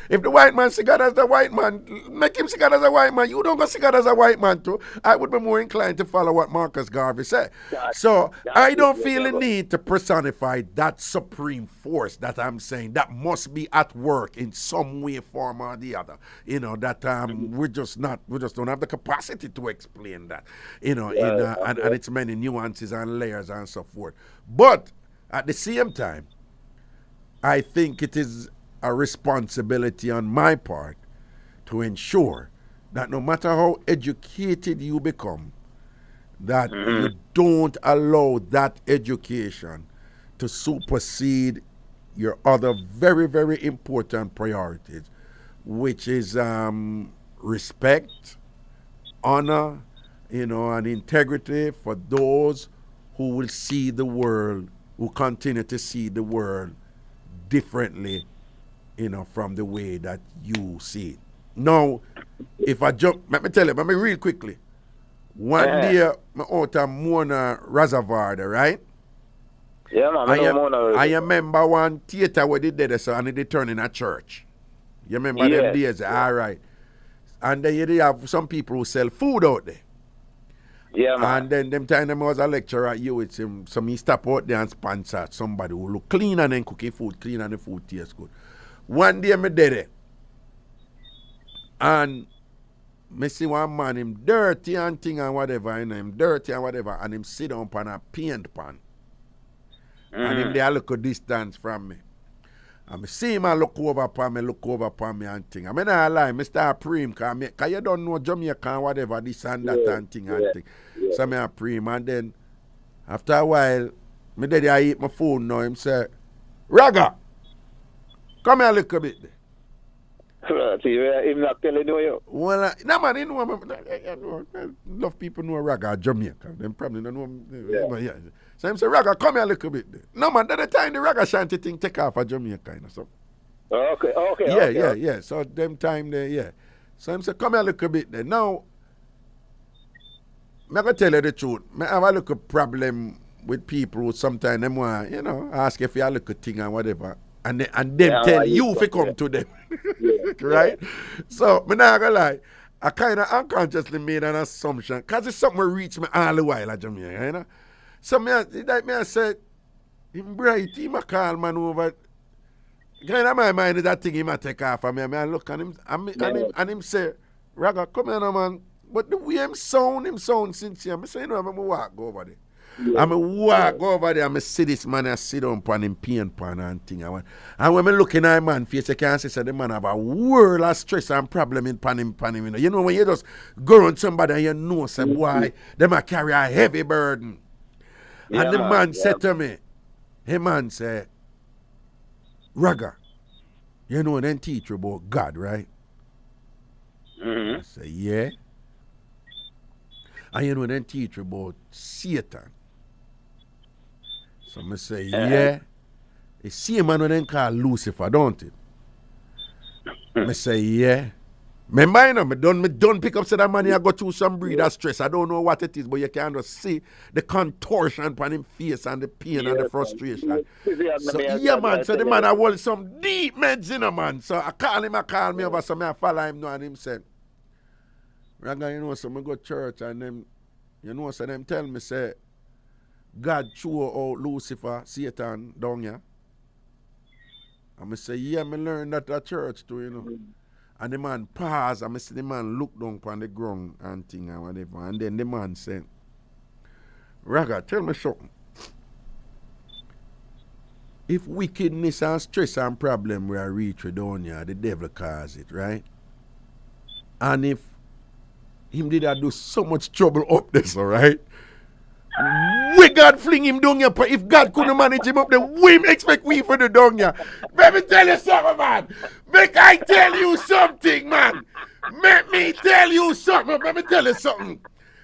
if the white man see God as the white man, make him see God as a white man. You don't go see God as a white man too. I would be more inclined to follow what Marcus Garvey said. So I don't feel the need to personify that supreme force that I'm saying that must be at work in some way, form, or the other. You know, that we just don't have the capacity to explain that. You know, and it's many nuances and layers and so forth. But at the same time, I think it is a responsibility on my part to ensure that no matter how educated you become, that you don't allow that education to supersede your other very, very important priorities, which is respect, honor, you know, and integrity for those who will see the world, who continue to see the world differently, you know, from the way that you see it. Now, if I jump, let me tell you, real quickly. One day, I'm out of Mona Reservoir, right? Yeah, man, I remember one theater where they did this, and they turned in a church. You remember them days? All right. And then they have some people who sell food out there. Yeah, man. And then them time them was a lecturer at you with him, so me stop out there and sponsor somebody who look clean and then cooking food clean and the food tastes good. One day me did it. And me see one man, him dirty and thing and whatever, you know, him dirty and whatever, and him sit down on a paint pan. And him there look a distance from me. And I see him and look over upon me and thing. I mean, I lie, I start praying, because you don't know Jamaica and whatever, this and that and thing and thing. So I pray him, and then after a while, my daddy I eat my food now, him say, Raga, come here a little bit. See, him not telling you. Well, no man, you know, enough people know Raga Jamaica. Them probably don't know. Yeah. So him say, Raga, come here a little bit. No man, at the time the Ragashanti thing take off of Jamaica, you know, so. Okay. Yeah. So them time there, yeah. So him say, come here a little bit there. Now, I'm going to tell you the truth. I have a little problem with people who sometimes them want, you know, ask if you have a little thing and whatever. And them tell you if you come to them. Right? So, I'm not going to lie. I kind of unconsciously made an assumption because it's something that reached me all the while at Jamaica, you know? So, I said, him bright, he might call man over. Kind of my mind is that thing he might take off of me. I look at him and him say, Raga, come here, man. But the way him sound sincere. I say, you know, I'm going to walk over there. I'm going to walk over there. I'm going to see this man and sit down on him pain pan and thing. And when I'm looking at him man face, you can see the man have a world of stress and problem in pan him. You know, when you just go around somebody and you know, say, boy, they might carry a heavy burden. Yeah, and the man said to me, hey man said, Raga, you know them teach you about God, right? I say, yeah. And you know them teach you about Satan. So I say, yeah. The same man when they call Lucifer, don't it? I say, yeah. Remember, you know, me don't pick up say that man I go through some breed of stress. I don't know what it is, but you can just see the contortion upon his face and the pain and the frustration. So, yeah, man. So the man I hold some deep meds, you know, man. So I call me over, so I follow him now, and him said, Raga, you know, so I go to church, and them, you know, so them tell me, say, God threw out Lucifer, Satan, down here. And I say, yeah, I learned that at church too, you know. And the man paused, and I see the man look down on the ground and thing and whatever. And then the man said, Raga, tell me something. If wickedness and stress and problem were reached down here, the devil caused it, right? And if him did do so much trouble up there, so right? We God fling him down here. If God couldn't manage him up there, we expect we for the down here. Let me tell you something, man. Make I tell you something, man. Let me tell you something. Let me tell you something.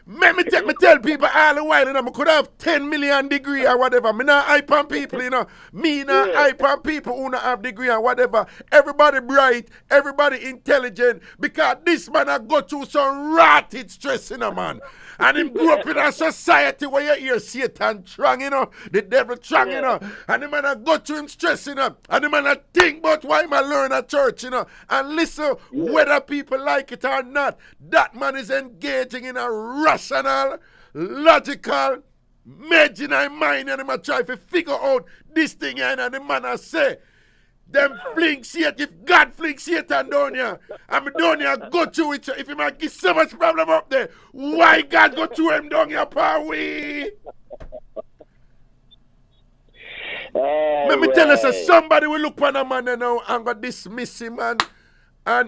Me tell people all the while, you know, I could have 10 million degree or whatever. Me not hype on people, you know. Me not hype on people who not have degree or whatever. Everybody bright, everybody intelligent, because this man a go through some rotted stress, you know, man. And him grew up in a society where you hear Satan strong, you know, the devil strong, you know. And the man a go through him stress, you know. And the man a think about why him a learn at church, you know. And listen, whether people like it or not, that man is engaging in a rational, logical, imaginary mind, and him a try to figure out this thing here, and the man a say, them fling Satan, if God fling Satan down here, and me down here go through it, if he might give so much problem up there, why God go through him down here, Pawi? Let me tell you, so somebody will look on a man now and go dismiss him and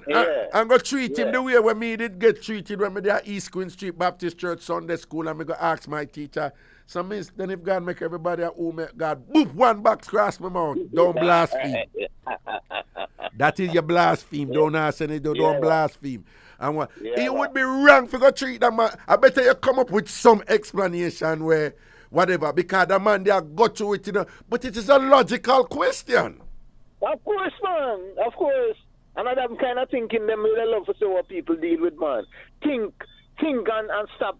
go treat him the way when me did get treated when me there at East Queen Street Baptist Church Sunday School, and me go ask my teacher, so means then if God make everybody at home, God boop one box cross my mouth, don't blaspheme. That is your blaspheme. Don't ask any, don't blaspheme. And what it would be wrong for go treat that man. I better you come up with some explanation where whatever, because the man there go through it, you know. But it is a logical question. Of course, man. Of course. And I'm kind of thinking them really love to see what people deal with, man. Think and stop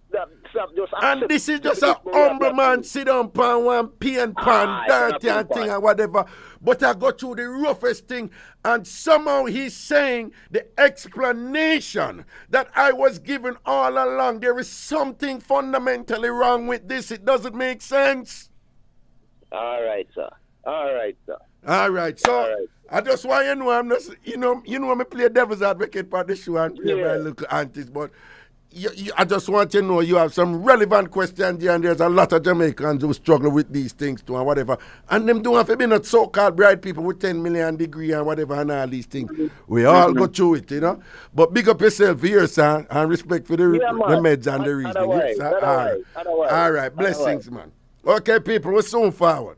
just. And this is just a humble man sit down pan one pain pan, dirty and thing and whatever. But I go through the roughest thing, and somehow he's saying the explanation that I was given all along. There is something fundamentally wrong with this. It doesn't make sense. All right, sir. All right, sir. All right, so I just want you to know I'm not, you know me play devil's advocate for the show and play my little aunties, but I just want you to know you have some relevant questions here, and there's a lot of Jamaicans who struggle with these things too and whatever. And them don't have to be not so-called bright people with 10 million degree and whatever and all these things. We all go through it, you know. But big up yourself here, sir, and respect for the meds and the reason. Yes, sir? All right, blessings, man. Okay, people, we're soon forward.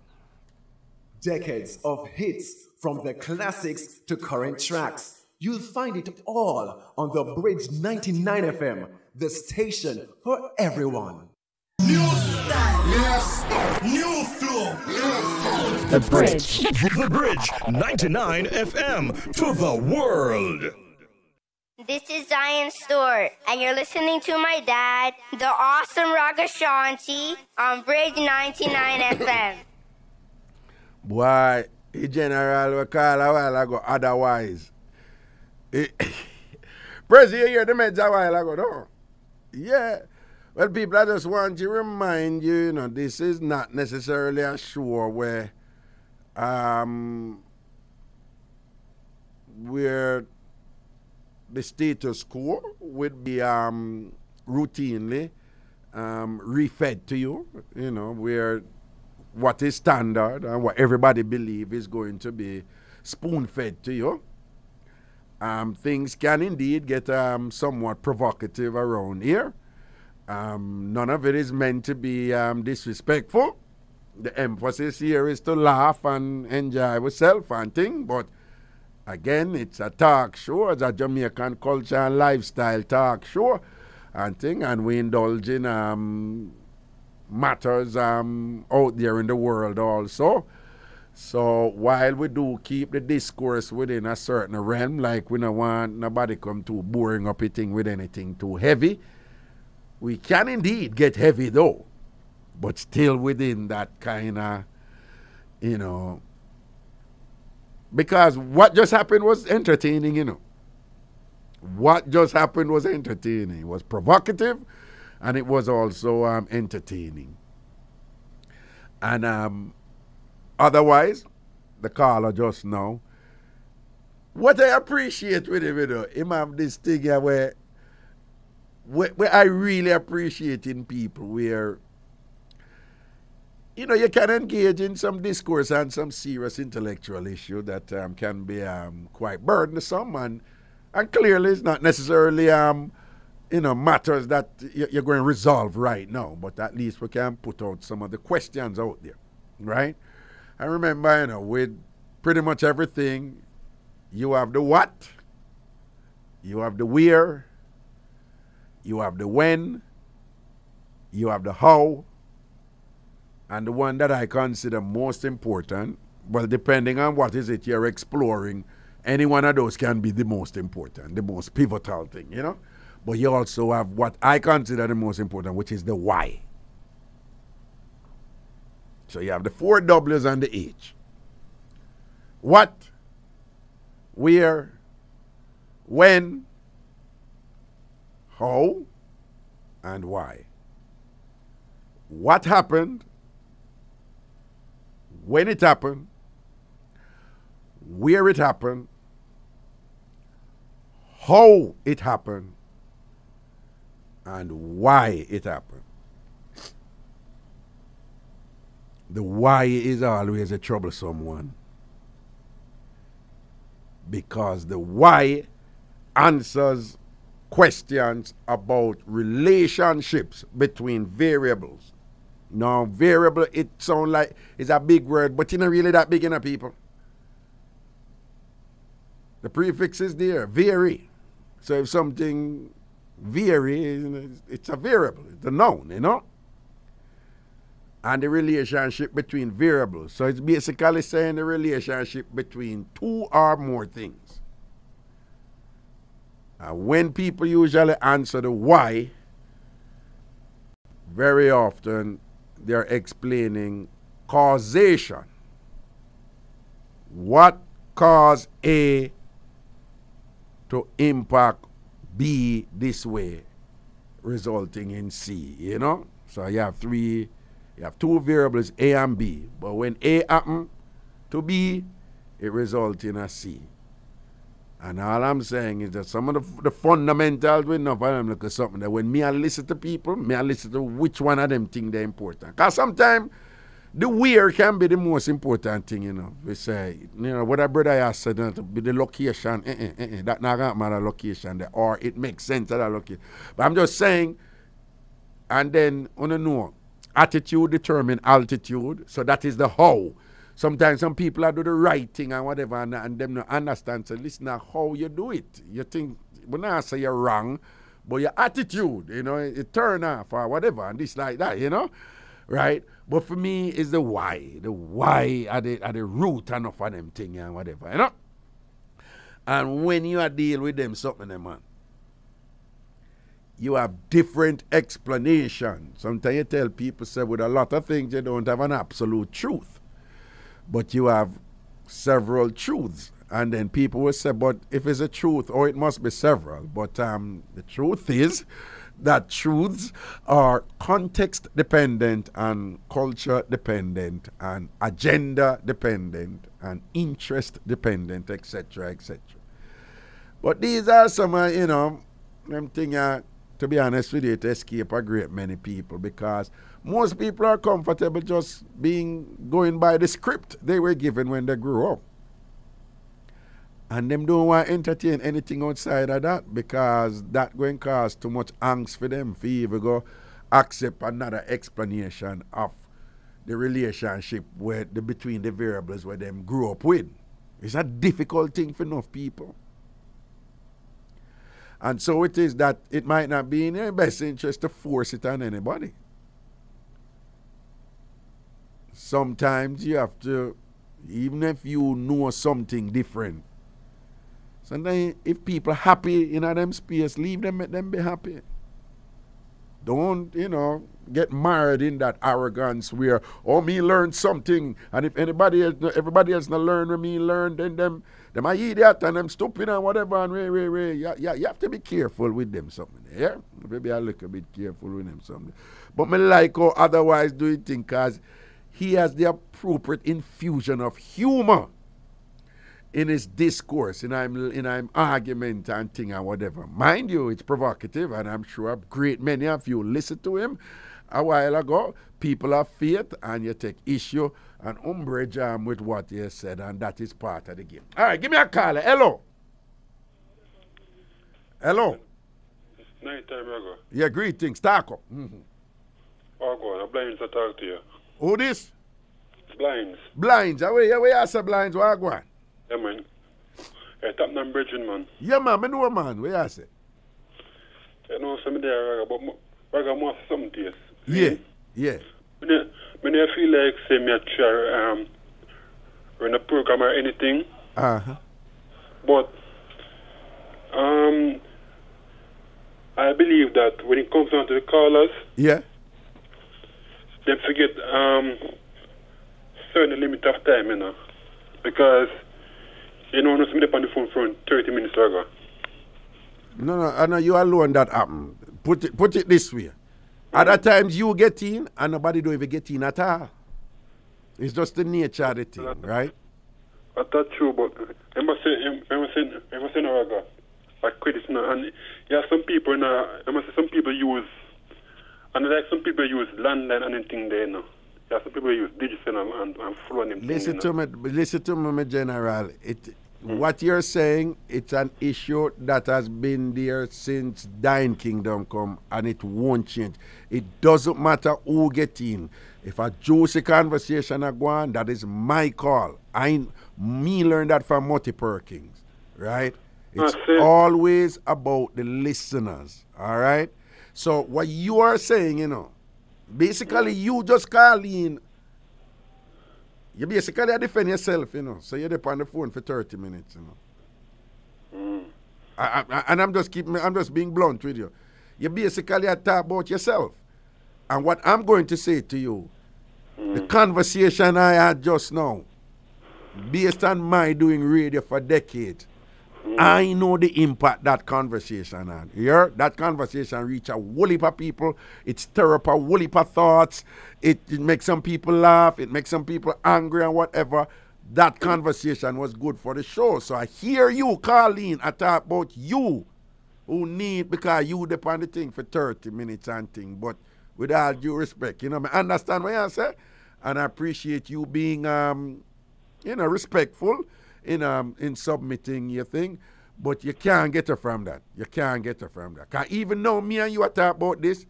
Decades of hits from the classics to current tracks. You'll find it all on the Bridge 99 FM, the station for everyone. New style, yes. New flow, yes. The Bridge. The Bridge 99 FM to the world. This is Zion Stewart, and you're listening to my dad, the awesome Ragashanti, on Bridge 99 FM. Boy, the general we call a while ago otherwise. Prezi, you hear the meds a while ago, no? Yeah. Well, people, I just want to remind you, you know, this is not necessarily a show where where the status quo would be routinely refed to you, you know, where what is standard and what everybody believes is going to be spoon-fed to you. Things can indeed get somewhat provocative around here. None of it is meant to be disrespectful. The emphasis here is to laugh and enjoy ourselves and things, but again, it's a talk show. It's a Jamaican culture and lifestyle talk show and thing, and we indulge in matters out there in the world also. So while we do keep the discourse within a certain realm, like we don't want nobody come too boring up a thing with anything too heavy, we can indeed get heavy though, but still within that kind of, you know, because what just happened was entertaining, you know. What just happened was entertaining. It was provocative, and it was also entertaining. And otherwise, the caller just now, what I appreciate with him, you know, him have this thing here where I really appreciate in people where, you know, you can engage in some discourse and some serious intellectual issue that can be quite burdensome and clearly it's not necessarily you know, matters that you're going to resolve right now, but at least we can put out some of the questions out there, right? I remember, you know, with pretty much everything, you have the what, you have the where, you have the when, you have the how, and the one that I consider most important, well, depending on what is it you're exploring, any one of those can be the most important, the most pivotal thing, you know? But you also have what I consider the most important, which is the why. So you have the 4 W's and the H. What, where, when, how, and why. What happened, when it happened, where it happened, how it happened, and why it happened. The why is always a troublesome one, because the why answers questions about relationships between variables. Now, variable, it sounds like it's a big word, but it's not really that big, people. The prefix is there, vary. So if something varies, it's a variable, it's a noun, you know? And the relationship between variables. So it's basically saying the relationship between 2 or more things. And when people usually answer the why, very often they're explaining causation. What caused A to impact B this way, resulting in C, you know? So you have 2 variables, A and B. But when A happens to B, it results in a C. And all I'm saying is that some of the fundamentals we know for them look at something that when I listen to people, I listen to which one of them think they're important. Because sometimes the where can be the most important thing, you know. We say, you know, what a brother has said, to be the location, that not going to matter location there, or it makes sense at a location. But I'm just saying, and then, on a know, attitude determines altitude, so that is the how. Sometimes some people are do the right thing and whatever, and them not understand. So listen to how you do it. You think, when I say you're wrong, but your attitude, you know, it turn off or whatever, and this like that, you know, right? But for me, it's the why. The why are the root enough of them thing and whatever, you know? And when you are deal with them something, man, you have different explanations. Sometimes you tell people, say, with a lot of things, you don't have an absolute truth. But you have several truths. And then people will say, but if it's a truth, or it must be several. But the truth is that truths are context dependent and culture dependent and agenda dependent and interest dependent, etc., etc. But these are some, you know, them things, to be honest with you, to escape a great many people, because most people are comfortable just going by the script they were given when they grew up. And them don't want to entertain anything outside of that, because that going to cause too much angst for them for even go accept another explanation of the relationship between the variables where them grew up with. It's a difficult thing for enough people. And so it is that it might not be in your best interest to force it on anybody. Sometimes you have to, even if you know something different, sometimes if people happy in them space, leave them, let them be happy. Don't, you know, get married in that arrogance where, oh, me learn something, and if everybody else not learn when me learn, then them are idiot and them stupid and whatever, and you have to be careful with them something, yeah? Maybe a little bit careful with them something. But me like how otherwise do it thing, because he has the appropriate infusion of humor in his discourse, in I'm argument and thing and whatever. Mind you, it's provocative, and I'm sure a great many of you listened to him a while ago. People have faith, and you take issue and IrieJam with what he said, and that is part of the game. All right, give me a call. Hello. Hello. Night time, Rago. Yeah, greetings. Talk up. Oh, God, I'm Blinds to talk to you. Who this? Blinds. Blinds. Where you say Blinds? Where you going? Yeah, man. Hey, TamFam Bridging, man. Yeah, man. I know, man. Where you say? You know, some there, Rago, but Rago must something to you. Yeah, yeah. When I feel like say me a try run a program or anything. But I believe that when it comes down to the callers, yeah, they forget certain limit of time, you know, because you know, when I'm on the phone for 30 minutes ago. No, I know you alone that happen. Put it this way. Other times you get in and nobody don't even get in at all. It's just the nature of the thing, right? That's true, but I must say no, I got like credit now. And yeah, some people now, I must say some people use, and like some people use landline and anything there now. Yeah, some people use digital and phone them. Listen to me, my general. What you're saying, it's an issue that has been there since Dying Kingdom come, and it won't change. It doesn't matter who get in. If a juicy conversation are going, that is my call. Me learned that from Mutty Perkins, right? It's always about the listeners, all right? So what you are saying, you know, basically you just call in. You basically defend yourself, you know. So you're on the phone for 30 minutes, you know. And I'm just being blunt with you. You basically talk about yourself. And what I'm going to say to you, the conversation I had just now, based on my doing radio for decades, I know the impact that conversation had. You hear? That conversation reach a whole heap of people. It stir up a whole heap of thoughts. It makes some people laugh. It makes some people angry and whatever. That conversation was good for the show. So I hear you call in and talk about you who need, because you depend the thing for 30 minutes and thing. But with all due respect, you know, I understand what you say. And I appreciate you being, you know, respectful in submitting your thing, but you can't get her from that. You can't get her from that. Because even though me and you are talking about this,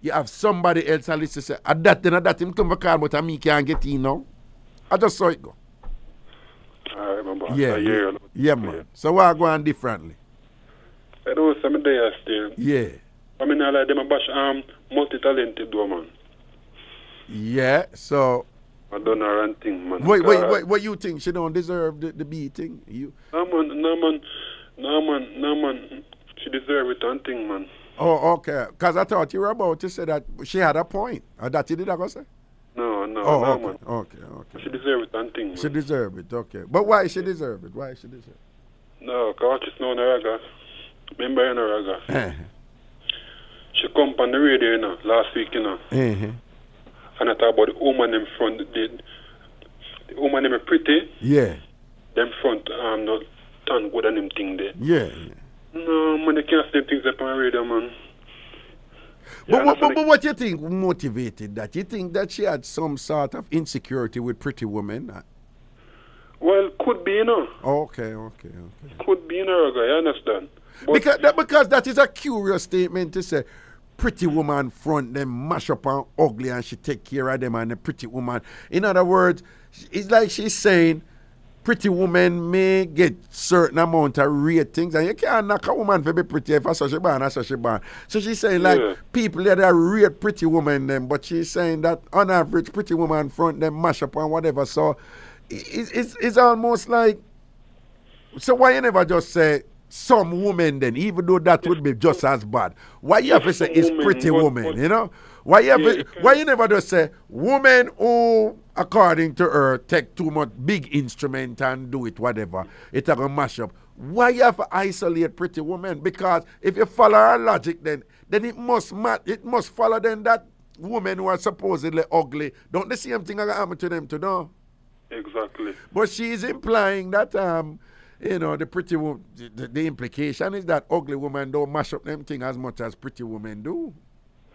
you have somebody else at least to say, that him come for call, but me can't get in now. I just saw it go. I remember. Yeah, man. So what go on differently? I know some days still. Yeah. I mean, I like them a bash multi-talented woman. Yeah, so I don't know anything, man. What you think? She don't deserve the beating? No, man. She deserve it, anything, man. Oh, okay. Because I thought you were about to say that she had a point. That you did, I go say? No, okay. Man. Okay. She deserve it, anything, man. She deserve it, okay. But why she deserve it? No, because she's known Raga. Remember, you know, Raga? She come on the radio, you know, last week, you know. And I talk about the woman in front, the woman them pretty. Yeah. Them front not done good and them thing there. Yeah. No, man, they can't say things up on radio, man. But what you think motivated that? You think that she had some sort of insecurity with pretty women? Well, could be, you know. Okay. Could be, you know, I understand. But because that is a curious statement to say. Pretty woman front them mash up and ugly and she take care of them and the pretty woman. In other words, it's like she's saying pretty women may get certain amount of ratings and you can't knock a woman for be pretty if I such a band. So she's saying like people that are rate pretty women them, but she's saying that on average pretty woman front them mash up and whatever. So it's almost like, so why you never just say some woman then, even though that would be just as bad? Why you have to say it's pretty woman, you know? Why you never just say woman who, according to her, take too much big instrument and do it whatever, it's a mash up. Why you have to isolate pretty woman? Because if you follow her logic then it must follow then that women who are supposedly ugly, don't the same thing happen to them to know? Exactly. But she's implying that you know, the pretty woman, the implication is that ugly women don't mash up them thing as much as pretty women do.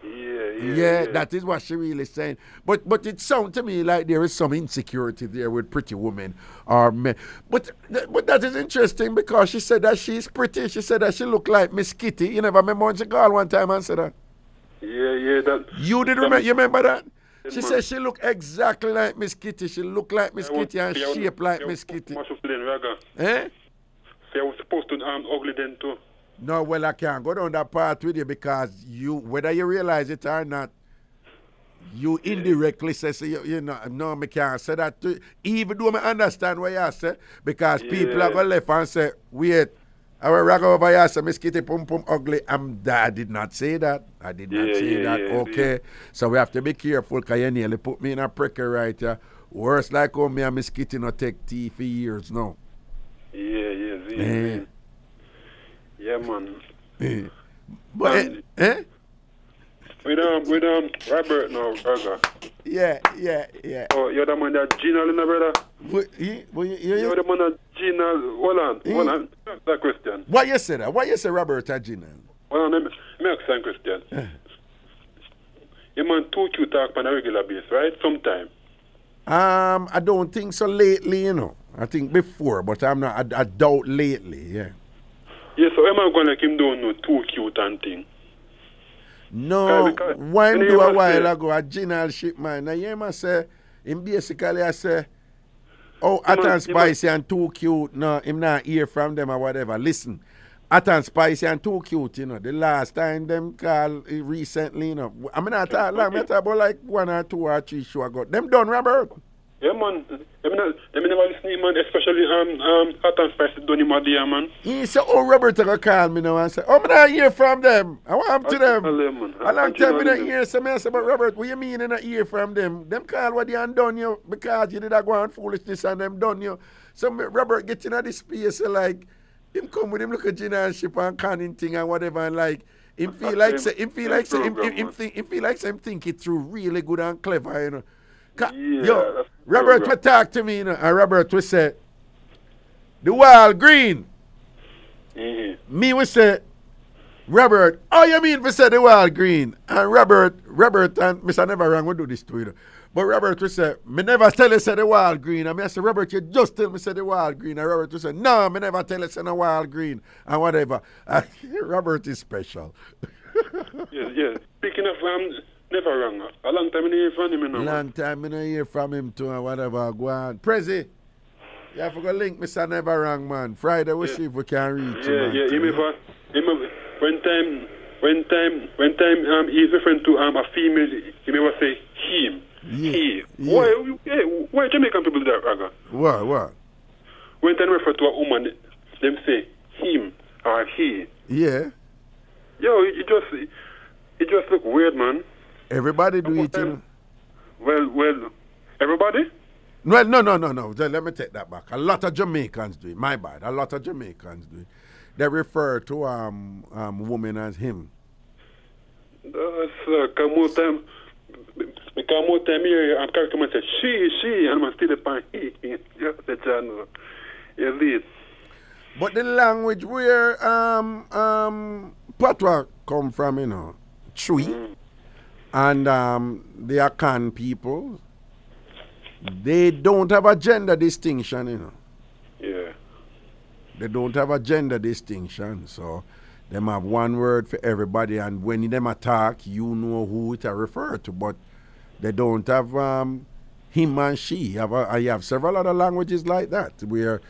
Yeah, that is what she really saying. But it sounds to me like there is some insecurity there with pretty women or men. But that is interesting because she said that she's pretty. She said that she look like Miss Kitty. You never remember when she called one time and said that? Yeah, that. You did remember? You remember that? She said she look exactly like Miss Kitty. She look like Miss Kitty and shape like Miss Kitty. Eh? So I was supposed to ugly then too. No, well, I can't go down that part with you because whether you realize it or not, You indirectly say, so you know, no, me can't say that to you. Even though I understand what you say, because people are going to left and say, wait, I will rag over here, say, Miss Kitty Pum Pum ugly. I did not say that. I did not say that. Okay. So we have to be careful, because you nearly put me in a pricker right here. Worse like how me and Miss Kitty not take tea for years now. Yeah, man. But, With Robert now, Raga. Yeah. Oh, you're the man that Gina, brother? You're the man that Gina. Hold on. That question. What you say that? What you say, Robert and Gina? Hold on, let me ask you a question. You man too cute talk on a regular basis, right? Sometime. I don't think so lately, you know. I think before, but I'm not. I doubt lately, yeah. Yeah, so am I going to like him don't know too cute and thing? No, when do a while ago a general ship man. Now you must say him basically I say, oh, hot and spicy and too cute. No, him not hear from them or whatever. Listen, hot and spicy and too cute, you know. The last time them call recently, you know. I mean not talk long, I talk about like 1 or 2 or 3 shows ago. Them done, Robert. Yeah, man. Let me never listen, man. Especially hot and spicy done him a day, man. He said, oh, Robert gonna call me now and say, oh, I not hear from them. I want to them. A long time I don't hear some. I say, but Robert, what you mean I not hear from them? Them call what they done you because you did a go on foolishness and them done you. So Robert get in this space like him come with him look at generalship and canning thing and whatever and like him feel like him think it through really good and clever, you know. Yo, Robert will talk to me, you know, and Robert will say, the wild green. Me will say, Robert, oh, you mean we say the wild green? And Robert and Mr. Never Wrong will do this to you. But Robert will say, me never tell you say the wild green. And I say, Robert, you just tell me say the wild green. And Robert will say, no, me never tell you say the wild green. And whatever. Robert is special. Yeah. Speaking of Never Wrong. A long time I hear from him now. Long time I hear from him too and whatever. Go on. Prezi, you have to go link Mr. Never Wrong, man. Friday we'll see if we can reach him. When time he's referring to a female, he may say him. He. Why Jamaican people do that, Raga? What? When time refer to a woman, them say him or he. Yeah. Yo, it just look weird, man. Everybody do it, you know. Well, everybody? Well, no. Let me take that back. A lot of Jamaicans do it. My bad. A lot of Jamaicans do it. They refer to woman as him. Come more time here, I'm character man say she, and I'm still upon he. Yeah, the channel. Yeah, but the language where Patois come from, you know, Chui. And the Akan people, they don't have a gender distinction, you know. Yeah. They don't have a gender distinction, so them have one word for everybody, and when them attack, you know who it refer to, but they don't have him and she. I have several other languages like that, where,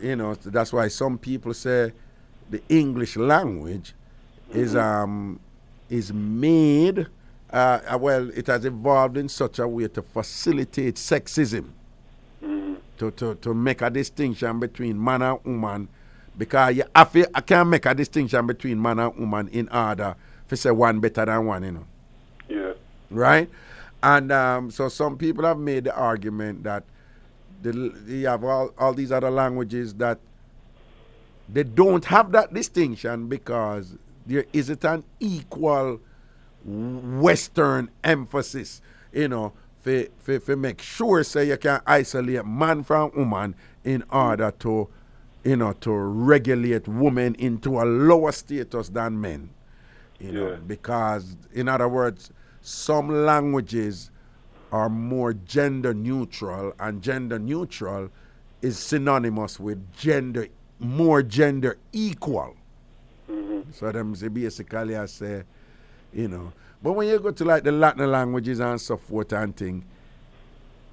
you know, that's why some people say the English language is made... well, it has evolved in such a way to facilitate sexism, to make a distinction between man and woman, because I can't make a distinction between man and woman in order to say one better than one, you know. Yeah. Right? And so some people have made the argument that you have all these other languages that they don't have that distinction because there isn't an equal Western emphasis, you know, for make sure say you can isolate man from woman in order to, you know, to regulate women into a lower status than men, you know, because in other words, some languages are more gender neutral, and gender neutral is synonymous with more gender equal. So them say basically I say, you know, but when you go to like the Latin languages and so forth and thing,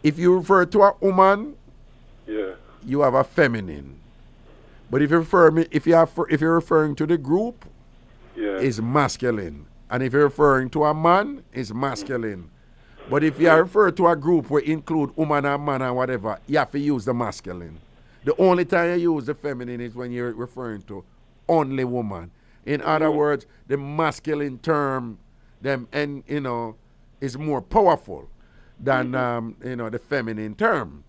if you refer to a woman, you have a feminine. But if you're referring to the group, it's masculine. And if you're referring to a man, it's masculine. But if you refer to a group where include woman and man and whatever, you have to use the masculine. The only time you use the feminine is when you're referring to only woman. In other words, the masculine term, is more powerful than the feminine term.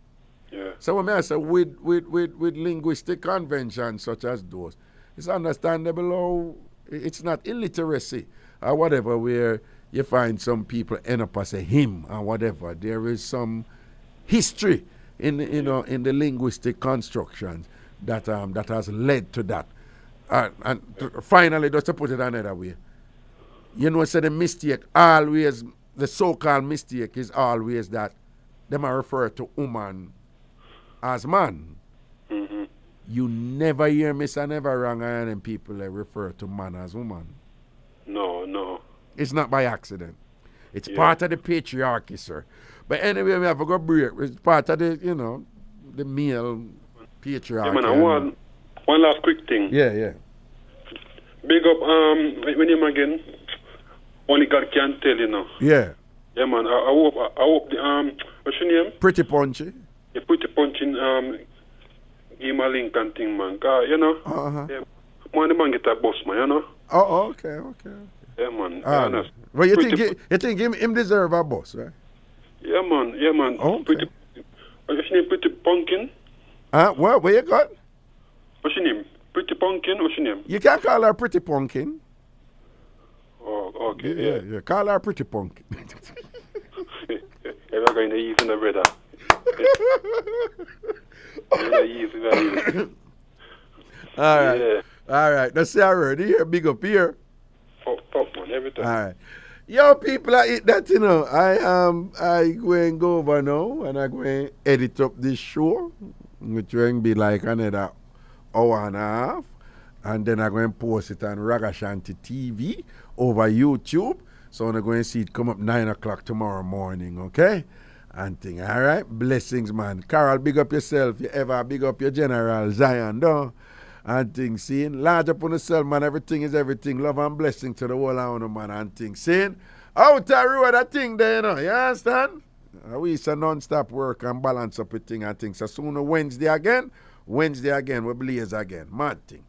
Yeah. So when I say with linguistic conventions such as those, it's understandable how it's not illiteracy or whatever where you find some people end up as a him or whatever. There is some history in the linguistic constructions that has led to that. And finally, just to put it another way, the mistake always, the so-called mistake is always that them are referred to woman as man. Mm-hmm. You never hear me say never wrong and people refer to man as woman. No. It's not by accident. It's part of the patriarchy, sir. But anyway, we have to go break. It's part of the, the male patriarchy. Yeah, man, one last quick thing. Yeah. Big up, when him again, only God can tell, Yeah. Yeah, man, I hope the, what's your name? Pretty Punchy. Yeah, Pretty Punchy, give him a link and thing, man. Cause, yeah, the man get a bus, man, Oh, okay. Yeah, man. Well, you think him deserve a bus, right? Yeah, man. Okay. What's your name? Pretty Pumpkin? Where you got? What's your name? Pretty Pumpkin? What's your name? You can't call her Pretty Pumpkin. Oh, okay. Yeah. Call her Pretty Pumpkin. You're not going to use in the brother. All right. Let's say I heard here. Big up here. Fuck, man, every time. All right. Yo, people, I eat that, I go and go over now and I go and edit up this show, which will be like another hour and a half. And then I'm going to post it on Ragashanti TV over YouTube. So I'm going to see it come up 9 o'clock tomorrow morning, okay? And thing, all right? Blessings, man. Carol, big up yourself. You ever big up your General Zion, though? And things, seeing? Large up on yourself, man. Everything is everything. Love and blessing to the whole owner, man. And things, seeing? Out the road, that thing there, you understand? We used to non-stop work and balance up with thing and things. So soon Wednesday again, we blaze again. Mad thing.